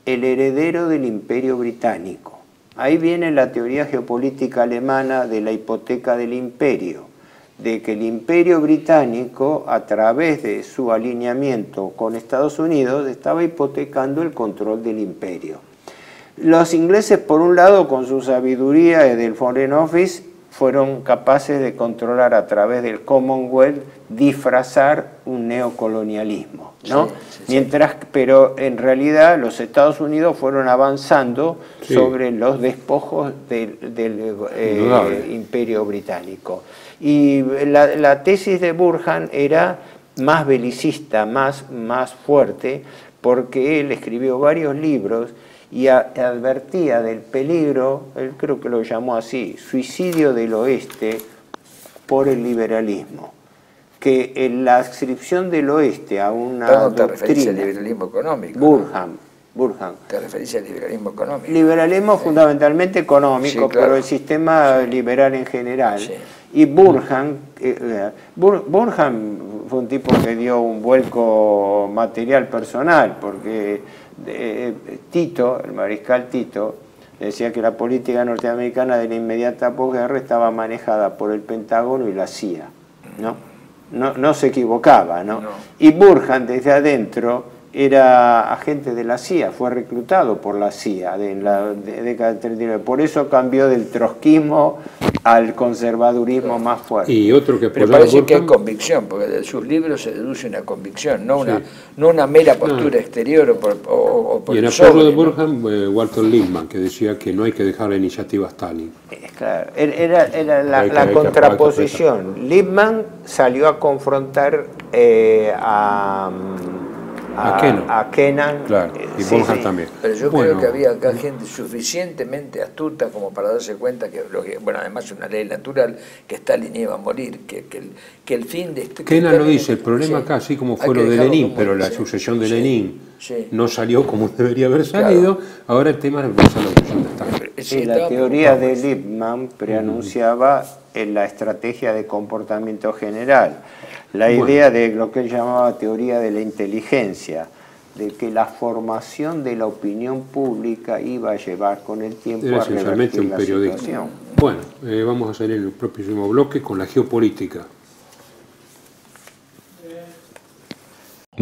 el heredero del Imperio Británico. Ahí viene la teoría geopolítica alemana de la hipoteca del imperio, de que el Imperio Británico, a través de su alineamiento con Estados Unidos, estaba hipotecando el control del imperio. Los ingleses, por un lado, con su sabiduría del Foreign Office, fueron capaces de controlar a través del Commonwealth, disfrazar un neocolonialismo, ¿no? Pero en realidad los Estados Unidos fueron avanzando sobre los despojos del Imperio Británico. Y la tesis de Burham era más belicista, más fuerte, porque él escribió varios libros y advertía del peligro, él creo que lo llamó así, suicidio del oeste por el liberalismo. Que en la adscripción del oeste a una doctrina... ¿Te referís al liberalismo económico? Burham. ¿Te referís al liberalismo económico? Liberalismo fundamentalmente económico, claro. Pero el sistema liberal en general. Sí. Y Burham fue un tipo que dio un vuelco material personal, porque Tito, el mariscal Tito, decía que la política norteamericana de la inmediata posguerra estaba manejada por el Pentágono y la CIA, no se equivocaba, ¿no? Y Burhan desde adentro era agente de la CIA, fue reclutado por la CIA en la década del 39, por eso cambió del trotskismo al conservadurismo más fuerte. Y otro que pero parece que hay convicción, porque de sus libros se deduce una convicción, no una mera postura exterior o por y en apoyo de Burhan, Walter Lippmann, que decía que no hay que dejar la iniciativa a Stalin. Claro, era la contraposición. Lippmann salió a confrontar a Kennan. Claro, y Burhan también. Pero yo creo que había acá gente suficientemente astuta como para darse cuenta que, bueno, además es una ley natural, que Stalin iba a morir, que el fin de este... Kennan lo dice, el problema acá, así como fue lo de Lenin, pero la sucesión de Lenin no salió como debería haber salido, ahora el tema es la sucesión de Stalin. La teoría de Lippmann preanunciaba en la estrategia de comportamiento general, la idea de lo que él llamaba teoría de la inteligencia, de que la formación de la opinión pública iba a llevar con el tiempo a revertir la situación. Bueno, vamos a salir en el próximo bloque con la geopolítica.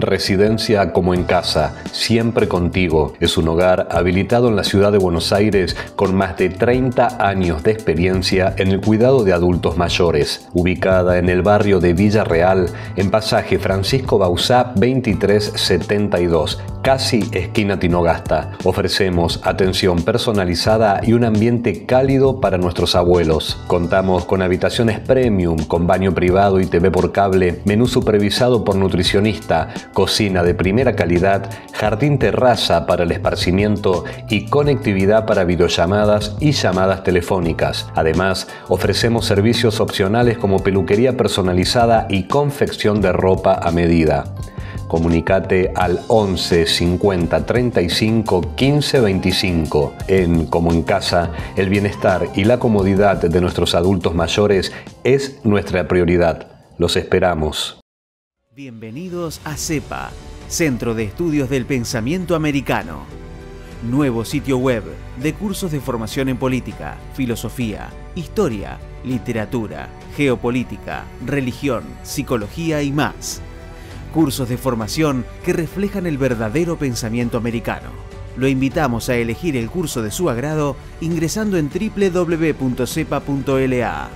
Residencia como en casa, siempre contigo. Es un hogar habilitado en la ciudad de Buenos Aires con más de 30 años de experiencia en el cuidado de adultos mayores. Ubicada en el barrio de Villa Real, en pasaje Francisco Bauzá 2372, casi esquina Tinogasta. Ofrecemos atención personalizada y un ambiente cálido para nuestros abuelos. Contamos con habitaciones premium, con baño privado y TV por cable, menú supervisado por nutricionista, cocina de primera calidad, jardín terraza para el esparcimiento y conectividad para videollamadas y llamadas telefónicas. Además, ofrecemos servicios opcionales como peluquería personalizada y confección de ropa a medida. Comunicate al 11 50 35 15 25. En Como en Casa, el bienestar y la comodidad de nuestros adultos mayores es nuestra prioridad. Los esperamos. Bienvenidos a CEPA, Centro de Estudios del Pensamiento Americano. Nuevo sitio web de cursos de formación en política, filosofía, historia, literatura, geopolítica, religión, psicología y más. Cursos de formación que reflejan el verdadero pensamiento americano. Lo invitamos a elegir el curso de su agrado ingresando en www.cepa.la.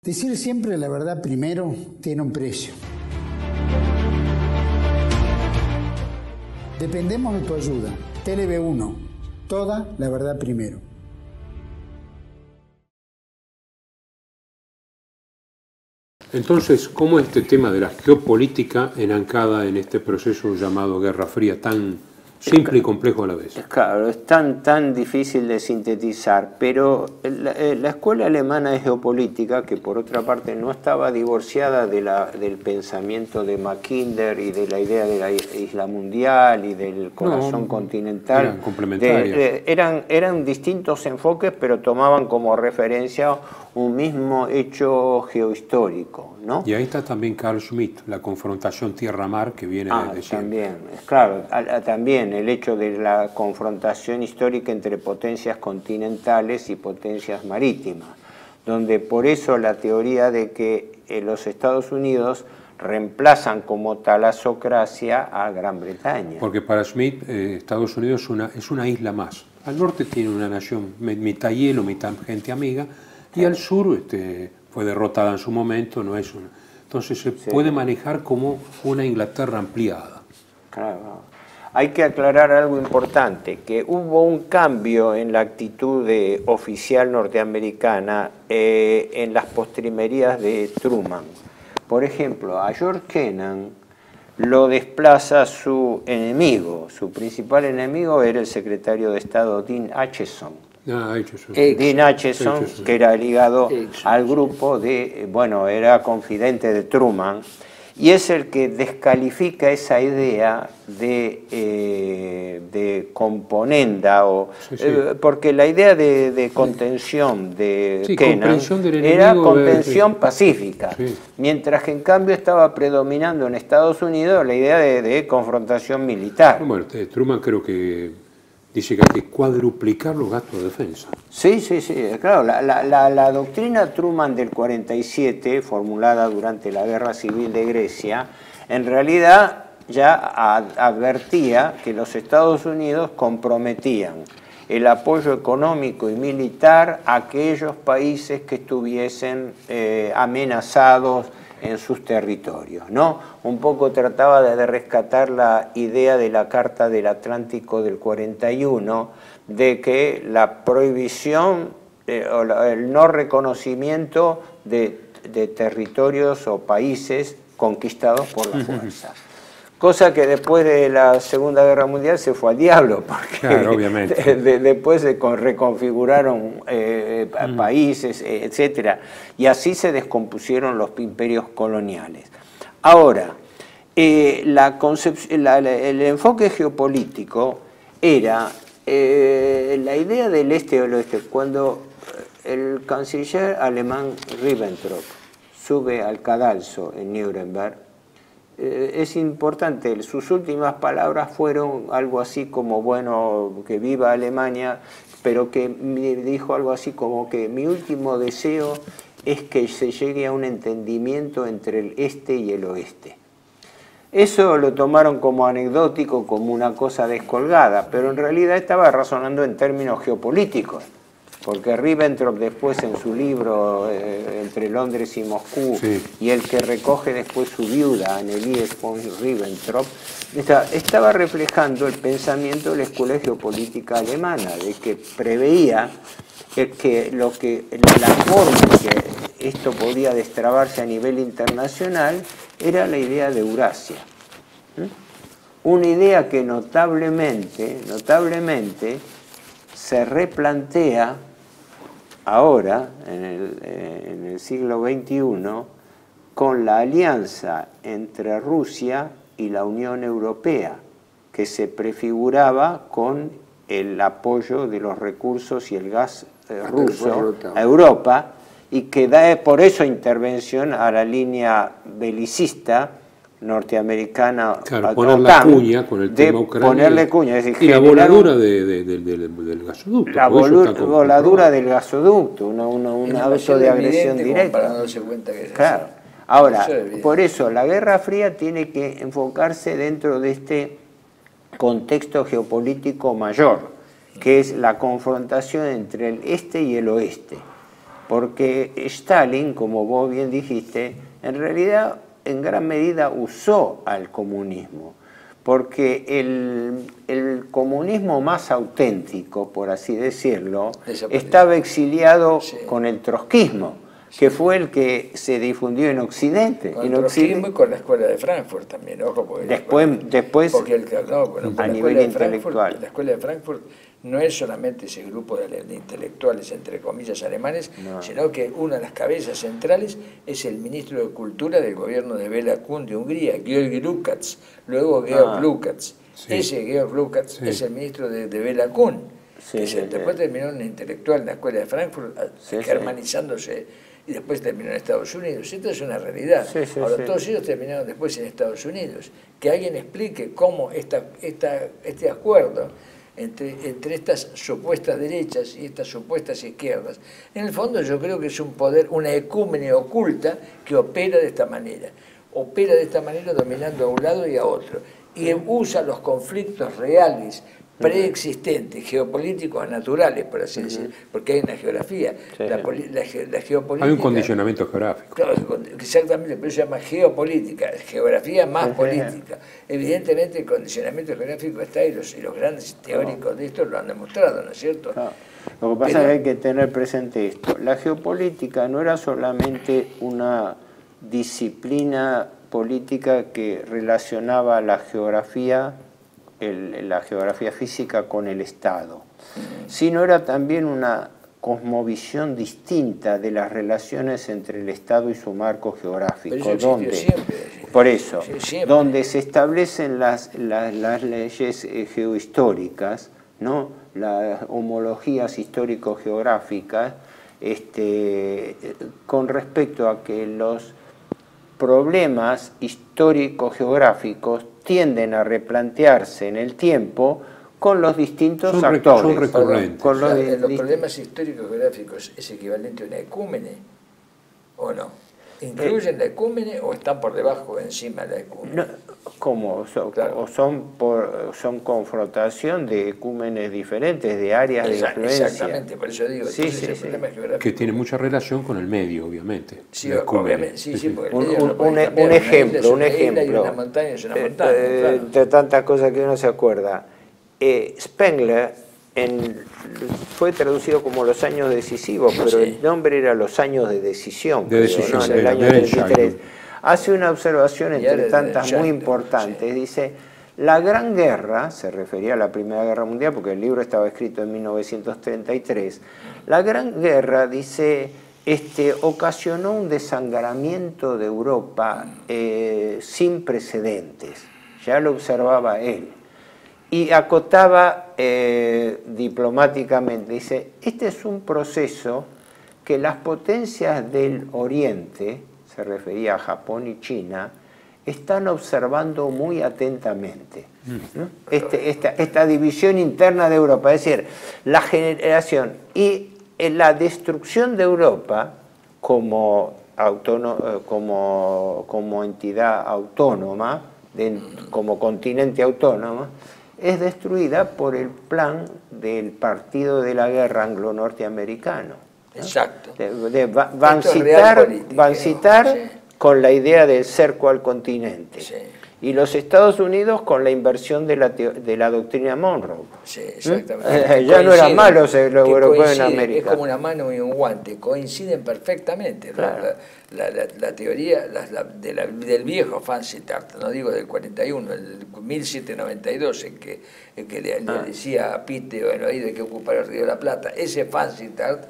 Decir siempre la verdad primero tiene un precio. Dependemos de tu ayuda. TLB1, toda la verdad primero. Entonces, ¿cómo este tema de la geopolítica enancada en este proceso llamado Guerra Fría, tan simple y complejo a la vez? Claro, es tan difícil de sintetizar, pero la escuela alemana de geopolítica, que por otra parte no estaba divorciada del pensamiento de Mackinder y de la idea de la isla mundial y del corazón continental, eran complementarias. Eran distintos enfoques, pero tomaban como referencia un mismo hecho geohistórico, ¿no? Y ahí está también Carl Schmitt, la confrontación tierra-mar que viene desde siempre. También, claro, también el hecho de la confrontación histórica entre potencias continentales y potencias marítimas, donde por eso la teoría de que los Estados Unidos reemplazan como talasocracia a Gran Bretaña. Porque para Schmitt Estados Unidos es una isla más. Al norte tiene una nación mitad hielo, mitad gente amiga, y al sur fue derrotada en su momento, no es una. Entonces se puede manejar como una Inglaterra ampliada. Claro. Hay que aclarar algo importante, que hubo un cambio en la actitud oficial norteamericana en las postrimerías de Truman. Por ejemplo, a George Kennan lo desplaza su enemigo, su principal enemigo era el secretario de Estado Dean Acheson. Dean Acheson, que era ligado al grupo de, bueno, era confidente de Truman, y es el que descalifica esa idea de componenda, porque la idea de contención de Kennan era contención pacífica, mientras que en cambio estaba predominando en Estados Unidos la idea de confrontación militar. Bueno, Truman creo que dice que hay que cuadruplicar los gastos de defensa. Sí, claro, la doctrina Truman del 47, formulada durante la Guerra Civil de Grecia, en realidad ya advertía que los Estados Unidos comprometían el apoyo económico y militar a aquellos países que estuviesen amenazados en sus territorios, ¿no? Un poco trataba de rescatar la idea de la Carta del Atlántico del 41, de que la prohibición o el no reconocimiento de territorios o países conquistados por la fuerza. Cosa que después de la Segunda Guerra Mundial se fue al diablo, porque claro, obviamente. Después se reconfiguraron países, etc. Y así se descompusieron los imperios coloniales. Ahora, el enfoque geopolítico era la idea del este o el oeste. Cuando el canciller alemán Ribbentrop sube al cadalso en Nuremberg, es importante, sus últimas palabras fueron algo así como, bueno, que viva Alemania, pero que dijo algo así como que mi último deseo es que se llegue a un entendimiento entre el este y el oeste. Eso lo tomaron como anecdótico, como una cosa descolgada, pero en realidad estaba razonando en términos geopolíticos. Porque Ribbentrop después en su libro Entre Londres y Moscú, y el que recoge después su viuda, Annelies von Ribbentrop, estaba reflejando el pensamiento de la escuela geopolítica alemana, de que preveía que la forma en que esto podía destrabarse a nivel internacional era la idea de Eurasia. Una idea que notablemente se replantea ahora, en el siglo XXI, con la alianza entre Rusia y la Unión Europea, que se prefiguraba con el apoyo de los recursos y el gas ruso a Europa, y que da por eso intervención a la línea belicista norteamericana, claro, poner la cuña con el tema ucraniano, ponerle cuña, es decir, y la voladura del gasoducto. La voladura del gasoducto, un acto de agresión directa. Para no darse cuenta que es claro. así. Ahora, por eso la Guerra Fría tiene que enfocarse dentro de este contexto geopolítico mayor, que es la confrontación entre el este y el oeste. Porque Stalin, como vos bien dijiste, en realidad en gran medida usó al comunismo, porque el comunismo más auténtico, por así decirlo, estaba exiliado con el trotskismo, que fue el que se difundió en Occidente. Con el trotskismo y con la escuela de Frankfurt también, ojo, porque después a nivel intelectual. La escuela de Frankfurt no es solamente ese grupo de intelectuales, entre comillas, alemanes, sino que una de las cabezas centrales es el ministro de Cultura del gobierno de Béla Kun de Hungría, György Lukács, luego Georg Lukács. Ese Georg Lukács es el ministro de Béla Kun, que después terminó en intelectual en la escuela de Frankfurt, germanizándose, y después terminó en Estados Unidos. Esto es una realidad. Ahora, todos ellos terminaron después en Estados Unidos. Que alguien explique cómo este acuerdo entre estas supuestas derechas y estas supuestas izquierdas. En el fondo yo creo que es un poder, una ecúmene oculta que opera de esta manera. Opera de esta manera dominando a un lado y a otro. Y usa los conflictos reales, preexistentes, geopolíticos naturales, por así decir, porque hay una geografía. La geopolítica, hay un condicionamiento geográfico. Claro, exactamente, pero se llama geopolítica, geografía más política. Evidentemente el condicionamiento geográfico está ahí, y los grandes teóricos de esto lo han demostrado, ¿no es cierto? Lo que pasa es que hay que tener presente esto. La geopolítica no era solamente una disciplina política que relacionaba la geografía física con el Estado, sino era también una cosmovisión distinta de las relaciones entre el Estado y su marco geográfico, por eso, donde se establecen las leyes geohistóricas, ¿no? Las homologías histórico-geográficas, con respecto a que los problemas histórico-geográficos tienden a replantearse en el tiempo con los distintos actores. Son recurrentes. ¿Los problemas históricos-geográficos es equivalente a una ecúmene o no? ¿Incluyen la ecúmene o están por debajo o encima de la ecúmene? No, ¿cómo? Son confrontación de ecúmenes diferentes, de áreas de influencia. Exactamente, por eso digo, que tiene mucha relación con el medio, obviamente. Sí, obviamente, porque un ejemplo. Una montaña es una montaña, de tantas cosas que uno se acuerda. Spengler fue traducido como los años decisivos, pero el nombre era los años de decisión, en el año 33. Hace una observación entre tantas muy importantes, dice, la Gran Guerra, se refería a la Primera Guerra Mundial, porque el libro estaba escrito en 1933, la Gran Guerra, dice, ocasionó un desangramiento de Europa sin precedentes, ya lo observaba él. Y acotaba diplomáticamente, dice, este es un proceso que las potencias del Oriente, se refería a Japón y China, están observando muy atentamente, ¿no? Esta división interna de Europa, es decir, la generación y la destrucción de Europa como entidad autónoma, como continente autónomo, es destruida por el plan del Partido de la Guerra anglo-norteamericano, ¿no? Exacto. Van citar con la idea del cerco al continente. Sí. Y los Estados Unidos con la inversión de la doctrina Monroe. Sí, exactamente. Ya no eran malos los europeos en América. Es como una mano y un guante, coinciden perfectamente. Claro. La teoría del viejo Fancy Tart, no digo del 41, el 1792, en que le decía a Pitt, bueno, ahí de que ocupar el Río de la Plata, ese Fancy Tart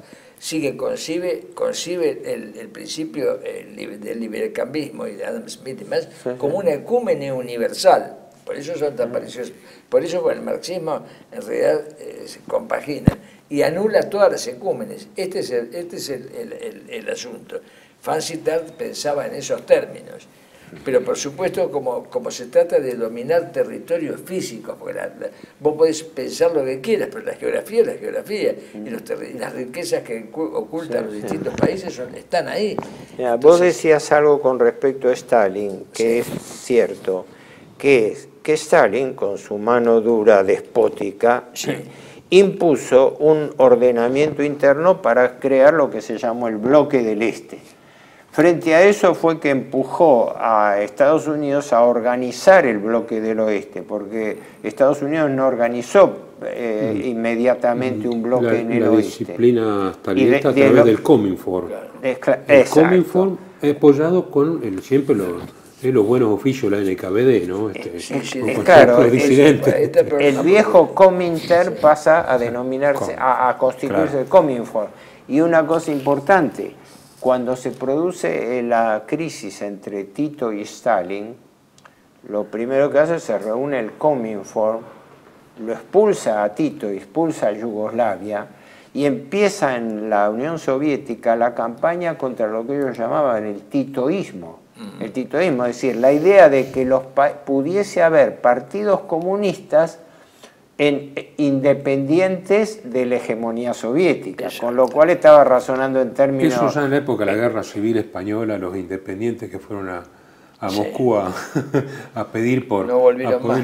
concibe el principio del liberalismo y de Adam Smith y más como una ecúmene universal. Por eso son tan parecidos. Por eso con el marxismo en realidad se compaginan y anula todas las ecúmenes. Este es el asunto. Fancy Tart pensaba en esos términos. Pero por supuesto, como se trata de dominar territorios físicos, porque vos podés pensar lo que quieras, pero la geografía es la geografía, y las riquezas que ocultan los distintos países están ahí. Mira, vos decías algo con respecto a Stalin, que es cierto, que Stalin, con su mano dura despótica, impuso un ordenamiento interno para crear lo que se llamó el bloque del Este. Frente a eso fue que empujó a Estados Unidos a organizar el bloque del oeste, porque Estados Unidos no organizó inmediatamente un bloque en el oeste. La disciplina stalinista a través del Cominform. El Cominform es apoyado con siempre los buenos oficios de la NKVD, ¿no? Claro, el viejo Comintern pasa a denominarse, a constituirse el Cominform. Y una cosa importante, cuando se produce la crisis entre Tito y Stalin, lo primero que hace es se reúne el Cominform, lo expulsa a Tito, expulsa a Yugoslavia, y empieza en la Unión Soviética la campaña contra lo que ellos llamaban el titoísmo. El titoísmo, es decir, la idea de que pudiese haber partidos comunistas independientes de la hegemonía soviética, con lo cual estaba razonando en términos... Eso ya en la época de la Guerra Civil Española, los independientes que fueron a Moscú a pedir por... No volvieron más.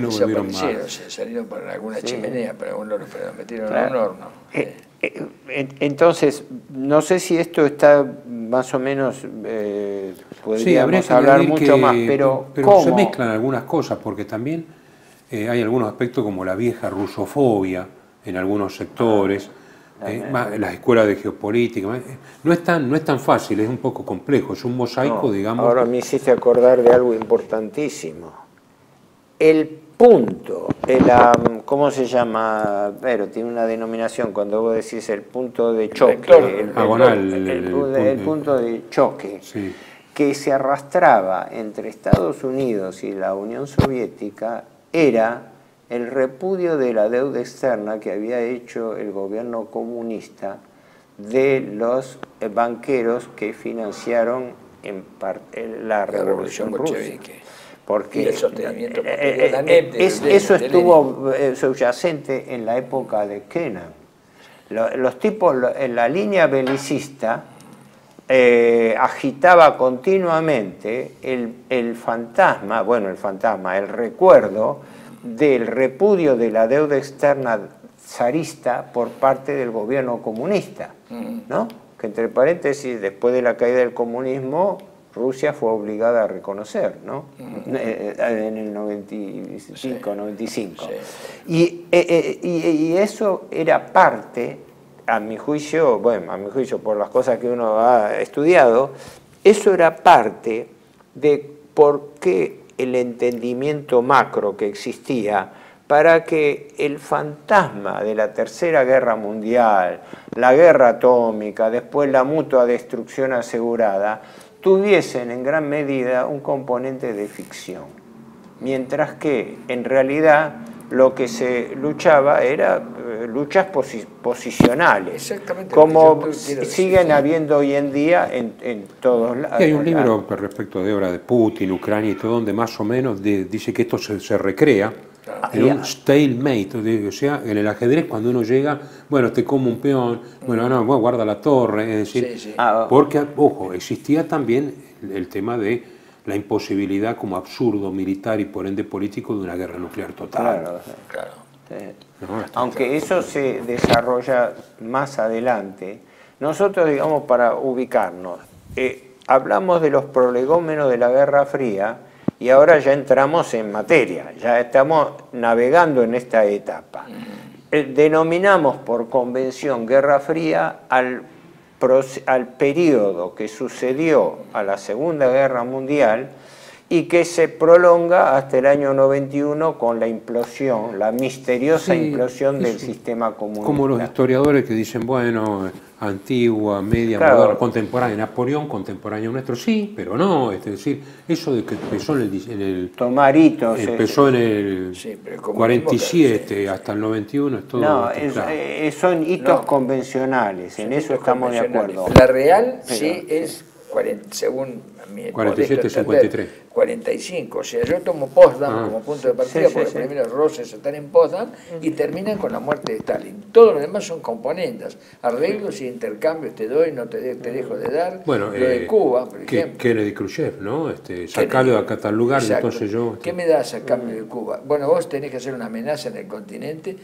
Salieron para alguna chimenea, para algunos los metieron en un horno. Entonces, no sé si esto está más o menos... podríamos hablar mucho más, pero ¿cómo? Se mezclan algunas cosas, porque también... hay algunos aspectos como la vieja rusofobia en algunos sectores, las escuelas de geopolítica. No es tan fácil, es un poco complejo, es un mosaico, digamos. Ahora me hiciste acordar de algo importantísimo. El punto de la ¿cómo se llama? Pero tiene una denominación cuando vos decís el punto de choque, el punto de choque, sí, que se arrastraba entre Estados Unidos y la Unión Soviética, era el repudio de la deuda externa que había hecho el gobierno comunista de los banqueros que financiaron en la Revolución Rusa. Porque y el sostenimiento eso estuvo subyacente en la época de Kennan. Los tipos en la línea belicista agitaba continuamente el fantasma, el recuerdo del repudio de la deuda externa zarista por parte del gobierno comunista, ¿no? Que entre paréntesis, después de la caída del comunismo, Rusia fue obligada a reconocer, ¿no? En el 95, 95. Sí. Y eso era parte, a mi juicio, por las cosas que uno ha estudiado, eso era parte de por qué el entendimiento macro que existía para que el fantasma de la Tercera Guerra Mundial, la guerra atómica, después la mutua destrucción asegurada, tuviesen en gran medida un componente de ficción, mientras que en realidad lo que se luchaba era luchas posicionales, como siguen habiendo hoy en día en todos lados. Y hay un libro respecto de obra de Putin, Ucrania y todo, donde más o menos dice que esto se recrea en un stalemate, o sea, en el ajedrez cuando uno llega, bueno, te como un peón, bueno, guarda la torre, es decir, porque, ojo, existía también el tema de la imposibilidad como absurdo militar y por ende político de una guerra nuclear total. Claro. No, aunque eso se desarrolla más adelante, nosotros, digamos, para ubicarnos, hablamos de los prolegómenos de la Guerra Fría y ahora ya entramos en materia, ya estamos navegando en esta etapa. Denominamos por convención Guerra Fría al periodo que sucedió a la Segunda Guerra Mundial y que se prolonga hasta el año 91 con la implosión, la misteriosa implosión del sistema comunista. Como los historiadores que dicen, bueno, antigua, media, moderna, contemporánea, Napoleón, contemporáneo nuestro, sí, pero no, es decir, eso de que empezó en el Tomaritos, empezó en el 47 hasta el 91, es todo. No, son hitos convencionales, en eso estamos de acuerdo. La real sí es 40, según mi 47-53. 45, o sea, yo tomo Potsdam como punto de partida, porque los primeros roces están en Potsdam y terminan con la muerte de Stalin. Todo lo demás son componentes, arreglos y intercambios, te doy, no te dejo de dar. Bueno, lo de Cuba, por ejemplo. Kennedy Khrushchev, ¿no? Sacarlo de acá tal lugar, entonces yo... ¿Qué me das a cambio de Cuba? Bueno, vos tenés que hacer una amenaza en el continente.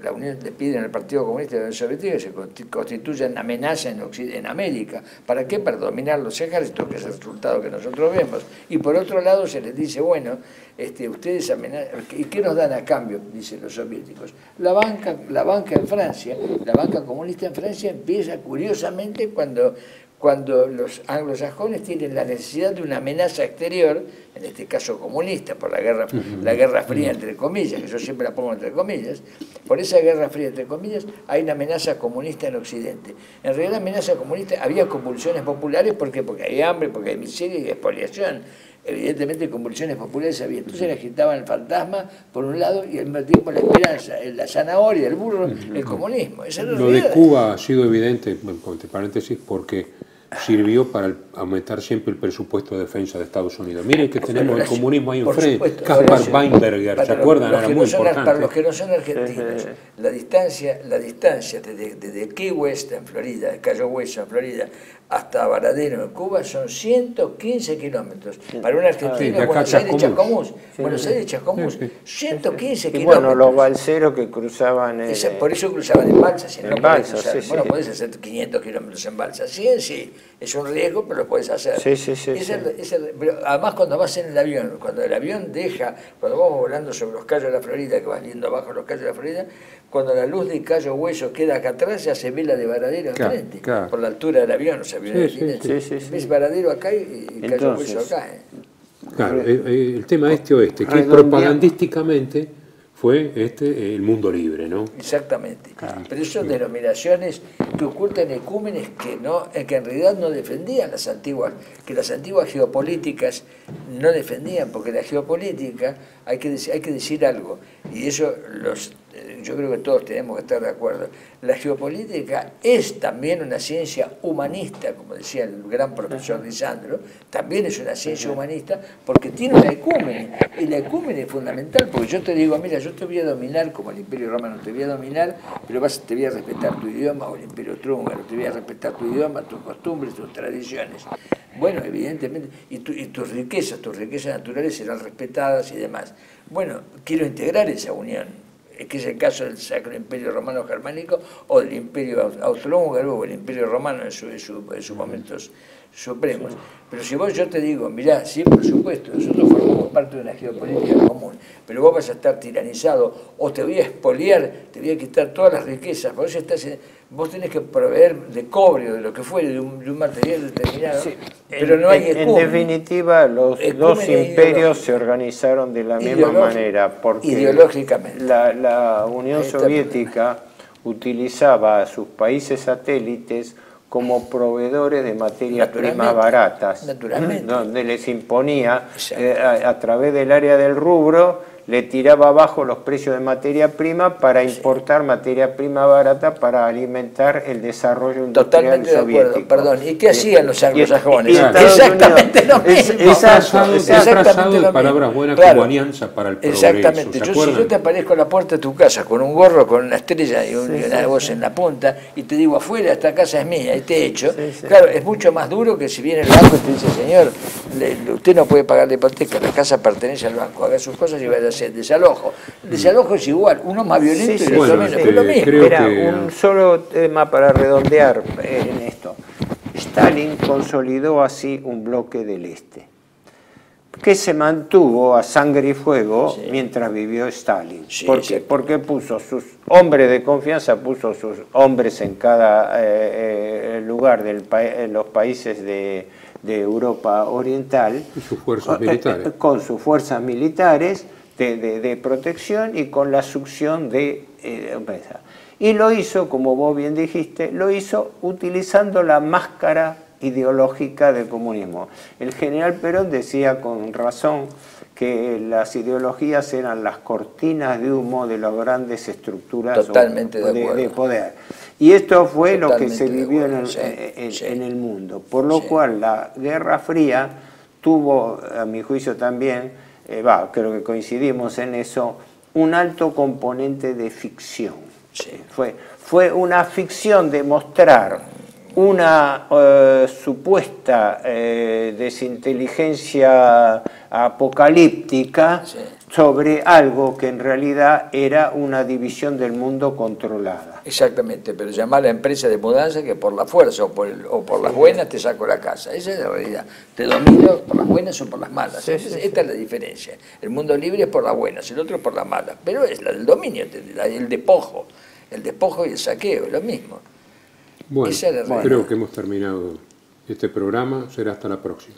La Unión le pide al Partido Comunista de la Unión Soviética que se constituya una amenaza en América. ¿Para qué? Para dominar los ejércitos, que es el resultado que nosotros vemos. Y por otro lado se les dice, bueno, ustedes amenazan, ¿y qué nos dan a cambio? Dicen los soviéticos. La banca en Francia, la banca comunista en Francia empieza curiosamente cuando los anglosajones tienen la necesidad de una amenaza exterior, en este caso comunista, por la guerra fría, entre comillas, que yo siempre la pongo entre comillas, por esa guerra fría, entre comillas, hay una amenaza comunista en Occidente. En realidad la amenaza comunista, había convulsiones populares, ¿por qué? Porque hay hambre, porque hay miseria y expoliación. Evidentemente convulsiones populares había. Entonces le agitaban el fantasma por un lado y al mismo tiempo la esperanza, la zanahoria, el burro, el comunismo. Esa es la Lo realidad. de Cuba ha sido evidente, entre paréntesis, porque sirvió para aumentar siempre el presupuesto de defensa de Estados Unidos. Miren que tenemos el comunismo ahí enfrente. Caspar Weinberger, ¿se acuerdan? Era muy importante. Para los que no son argentinos, la distancia desde Key West en Florida, de Cayo Hueso en Florida, hasta Varadero en Cuba son 115 kilómetros. Para un argentino, Buenos Aires-Chascomús. Buenos Aires-Chascomús, 115 kilómetros. Bueno, los balseros que cruzaban... por eso cruzaban en balsa. Si no balsa, podés hacer 500 kilómetros en balsa. Sí, es un riesgo, pero lo podés hacer. Pero además cuando vas en el avión, cuando el avión cuando vamos volando sobre los Cayos de la Florida, que vas viendo abajo los Cayos de la Florida, cuando la luz de Cayo Hueso queda acá atrás, ya se ve la de Varadero enfrente, por la altura del avión, los aviones. Ves Varadero acá y Cayo Hueso acá. Claro, el tema este-oeste, que propagandísticamente fue el mundo libre, ¿no? Exactamente. Pero son denominaciones que ocultan ecúmenes que en realidad no defendían las antiguas geopolíticas no defendían, porque la geopolítica, hay que decir algo, y eso yo creo que todos tenemos que estar de acuerdo. La geopolítica es también una ciencia humanista, como decía el gran profesor Lisandro, también es una ciencia humanista porque tiene una ecúmene, y la ecúmene es fundamental, porque yo te digo, mira, yo te voy a dominar como el Imperio Romano, te voy a dominar, pero te voy a respetar tu idioma, o el Imperio Austrohúngaro, te voy a respetar tu idioma, tus costumbres, tus tradiciones. Bueno, evidentemente, y tus riquezas naturales serán respetadas y demás. Bueno, quiero integrar esa unión, que es el caso del Sacro Imperio Romano Germánico o del Imperio Austrohúngaro o el Imperio Romano en sus momentos supremos. Pero si yo te digo, mirá, sí, por supuesto, nosotros formamos parte de una geopolítica común, pero vos vas a estar tiranizado o te voy a expoliar, te voy a quitar todas las riquezas, vos tenés que proveer de cobre o de lo que fuere, de un material determinado, pero no hay en definitiva, los dos imperios se organizaron de la misma manera, porque ideológicamente. La Unión Soviética utilizaba a sus países satélites como proveedores de materias primas baratas, donde les imponía a través del área del rubro, le tiraba abajo los precios de materia prima para importar materia prima barata para alimentar el desarrollo industrial soviético. Perdón, ¿y qué hacían los anglosajones? Exactamente lo mismo. Exactamente de palabras buenas como alianza para el progreso. Exactamente. Si yo te aparezco a la puerta de tu casa con un gorro, con una estrella y una voz en la punta, y te digo, afuera, esta casa es mía, y te echo, claro, es mucho más duro que si viene el banco y te dice, señor, usted no puede pagar la hipoteca, la casa pertenece al banco, haga sus cosas y vaya a hacer desalojo. El desalojo es igual, uno más violento y el otro menos, es lo mismo. Mira, un solo tema para redondear en esto. Stalin consolidó así un bloque del Este, que se mantuvo a sangre y fuego mientras vivió Stalin. ¿Por qué? Porque puso sus hombres de confianza, puso sus hombres en cada lugar en los países de Europa Oriental, y sus fuerzas militares. Con sus fuerzas militares de protección y con la succión de empresa. Y lo hizo, como vos bien dijiste, lo hizo utilizando la máscara ideológica del comunismo. El general Perón decía con razón que las ideologías eran las cortinas de humo de las grandes estructuras de poder. Y esto fue lo que se vivió en el mundo. Por lo cual la Guerra Fría tuvo, a mi juicio también, creo que coincidimos en eso, un alto componente de ficción. Fue una ficción de mostrar una supuesta desinteligencia apocalíptica sobre algo que en realidad era una división del mundo controlada. Exactamente, pero llamar a la empresa de mudanza que por la fuerza o por las buenas te saco la casa. Esa es la realidad. Te domino por las buenas o por las malas. Esta es la diferencia. El mundo libre es por las buenas, el otro es por las malas. Pero es la del dominio, el despojo. El despojo y el saqueo, es lo mismo. Bueno, creo que hemos terminado este programa. Será hasta la próxima.